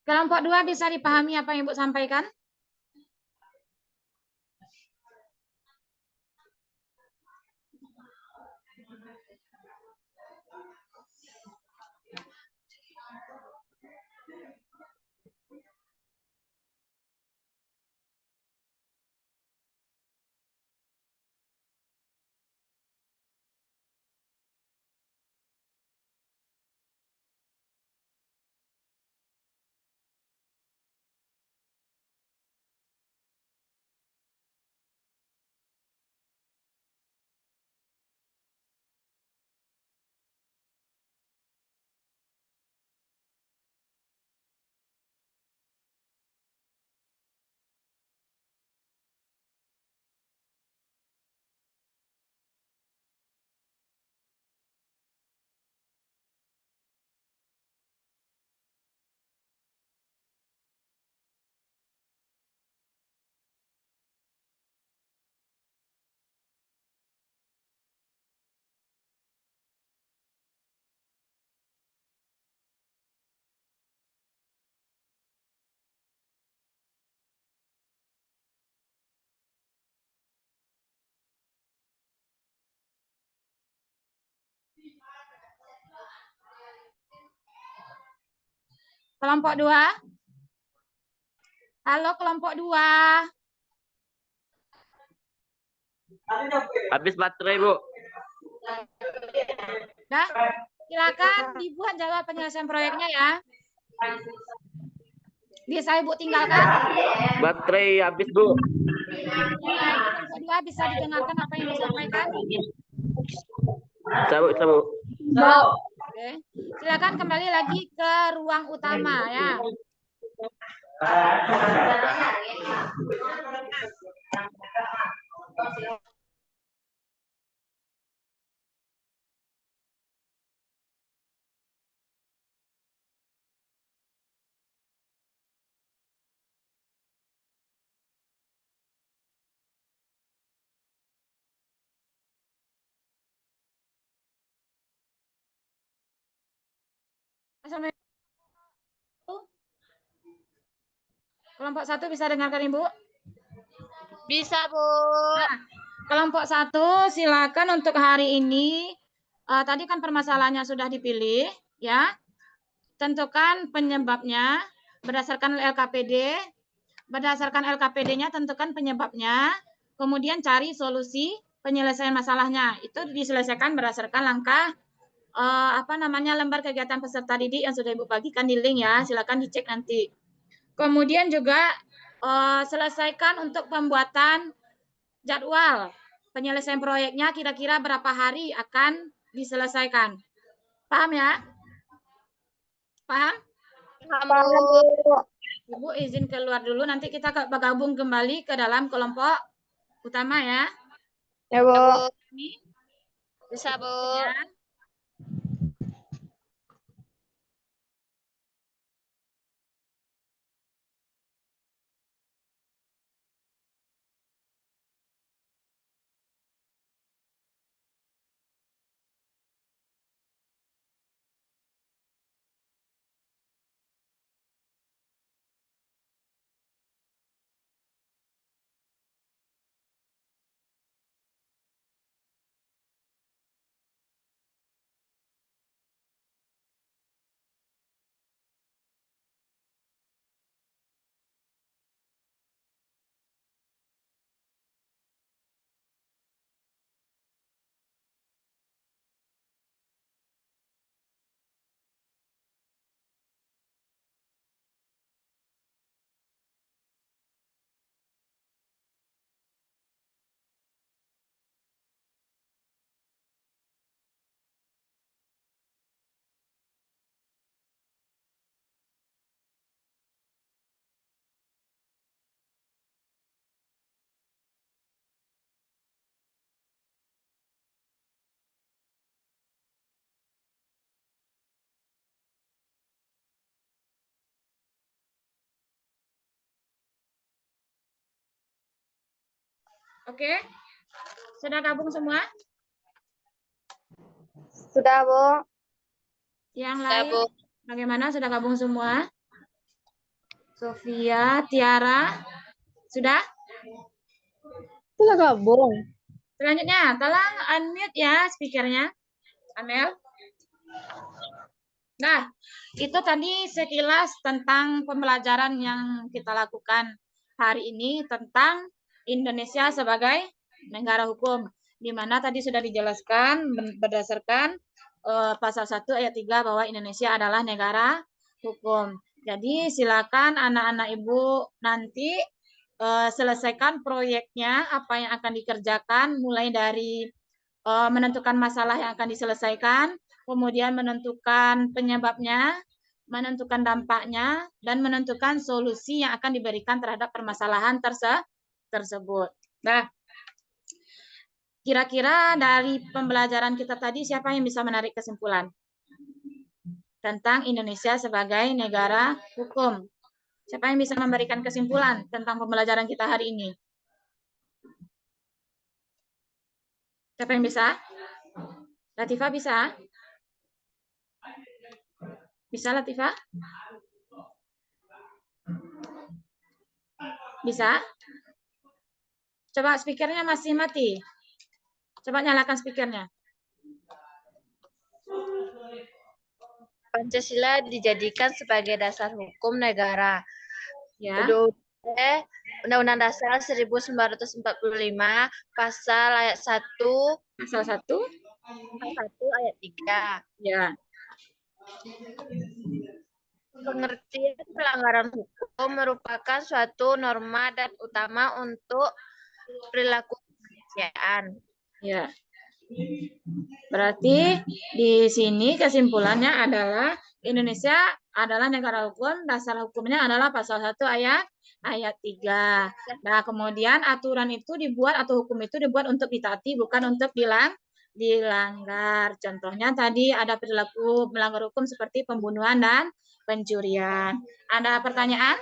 Kelompok 2 bisa dipahami apa yang Ibu sampaikan? Kelompok 2? Halo kelompok 2.
Habis baterai, Bu.
Nah, silakan dibuat jadwal penyelesaian proyeknya ya. Bisa Ibu tinggalkan?
Baterai habis, Bu.
Kelompok 2 bisa didengarkan apa yang disampaikan?
Sabuk.
Oke. Silakan kembali lagi ke ruang utama ya. Assalamualaikum. Kelompok 1 bisa dengarkan Ibu?
Bisa, Bu.
Kelompok 1 silakan untuk hari ini. Tadi kan permasalahannya sudah dipilih, ya. Tentukan penyebabnya berdasarkan LKPD. Berdasarkan LKPD-nya tentukan penyebabnya. Kemudian cari solusi penyelesaian masalahnya. Itu diselesaikan berdasarkan langkah lembar kegiatan peserta didik yang sudah Ibu bagikan di link ya. Silakan dicek nanti. Kemudian juga selesaikan untuk pembuatan jadwal penyelesaian proyeknya kira-kira berapa hari akan diselesaikan. Paham ya? Paham?
Paham, Bu.
Ibu izin keluar dulu, nanti kita bergabung kembali ke dalam kelompok utama ya.
Ya, Bu.
Bisa, Bu.
Ya. Oke. Sudah gabung semua?
Sudah, Bu.
Yang
Sudah,
lain
Bu.
bagaimana? Sudah gabung semua? Sofia, Tiara, sudah?
Sudah gabung.
Selanjutnya, tolong unmute ya speakernya, Amel. Nah, itu tadi sekilas tentang pembelajaran yang kita lakukan hari ini tentang Indonesia sebagai negara hukum, di mana tadi sudah dijelaskan berdasarkan pasal 1 ayat 3 bahwa Indonesia adalah negara hukum. Jadi silakan anak-anak Ibu nanti selesaikan proyeknya, apa yang akan dikerjakan, mulai dari menentukan masalah yang akan diselesaikan, kemudian menentukan penyebabnya, menentukan dampaknya, dan menentukan solusi yang akan diberikan terhadap permasalahan tersebut. Nah, kira-kira dari pembelajaran kita tadi, siapa yang bisa menarik kesimpulan tentang Indonesia sebagai negara hukum? Siapa yang bisa memberikan kesimpulan tentang pembelajaran kita hari ini? Siapa yang bisa? Latifah bisa? Bisa Latifah? Bisa? Coba speakernya masih mati. Coba nyalakan speakernya.
Pancasila dijadikan sebagai dasar hukum negara.
Ya.
Undang-Undang Dasar 1945 pasal ayat 1
Pasal 1
ayat 3.
ya.
Pengertian pelanggaran hukum merupakan suatu norma dan utama untuk perilaku kemanusiaan.
Ya. Berarti di sini kesimpulannya adalah Indonesia adalah negara hukum, dasar hukumnya adalah pasal 1 ayat 3. Nah, kemudian aturan itu dibuat atau hukum itu dibuat untuk ditaati, bukan untuk dilanggar. Contohnya tadi ada perilaku melanggar hukum seperti pembunuhan dan pencurian. Ada pertanyaan?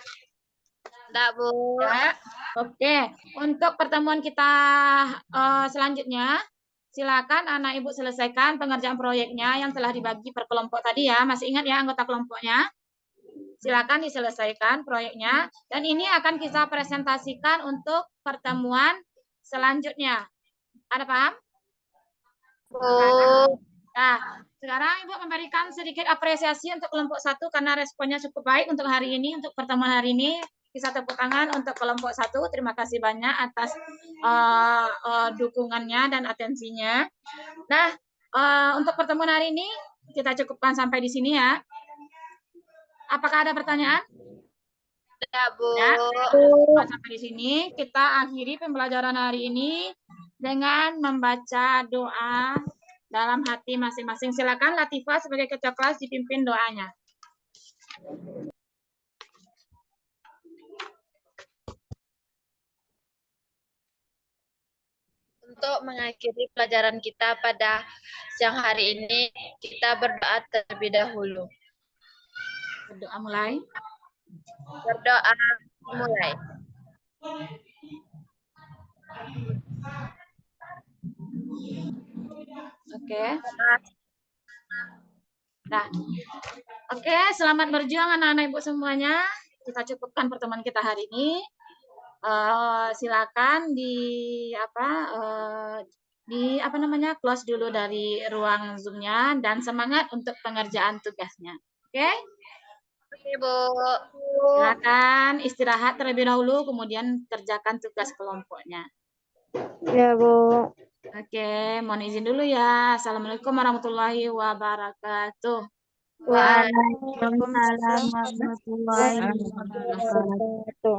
Enggak, Bu.
Ya. Oke, untuk pertemuan kita selanjutnya, silakan anak Ibu selesaikan pengerjaan proyeknya yang telah dibagi per kelompok tadi ya. Masih ingat ya anggota kelompoknya? silakan diselesaikan proyeknya. Dan ini akan kita presentasikan untuk pertemuan selanjutnya. Ada paham? Nah, sekarang Ibu memberikan sedikit apresiasi untuk kelompok 1 karena responnya cukup baik untuk hari ini, untuk pertemuan hari ini. Bisa tepuk tangan untuk kelompok 1. Terima kasih banyak atas dukungannya dan atensinya. Nah, untuk pertemuan hari ini kita cukupkan sampai di sini ya. Apakah ada pertanyaan?
Ya, Bu.
Ya, sampai di sini kita akhiri pembelajaran hari ini dengan membaca doa dalam hati masing-masing. Silakan Latifah sebagai ketua kelas dipimpin doanya.
Untuk mengakhiri pelajaran kita pada siang hari ini, kita berdoa terlebih dahulu.
Berdoa mulai.
Berdoa mulai.
Oke. Nah, oke, selamat berjuang anak-anak Ibu semuanya. Kita cukupkan pertemuan kita hari ini. Silakan close dulu dari ruang Zoom-nya dan semangat untuk pengerjaan tugasnya. Oke?
Oke, Bu.
Silakan istirahat terlebih dahulu, kemudian kerjakan tugas kelompoknya.
Ya, Bu.
Oke, mohon izin dulu ya. Assalamualaikum warahmatullahi wabarakatuh.
Waalaikumsalam warahmatullahi wabarakatuh.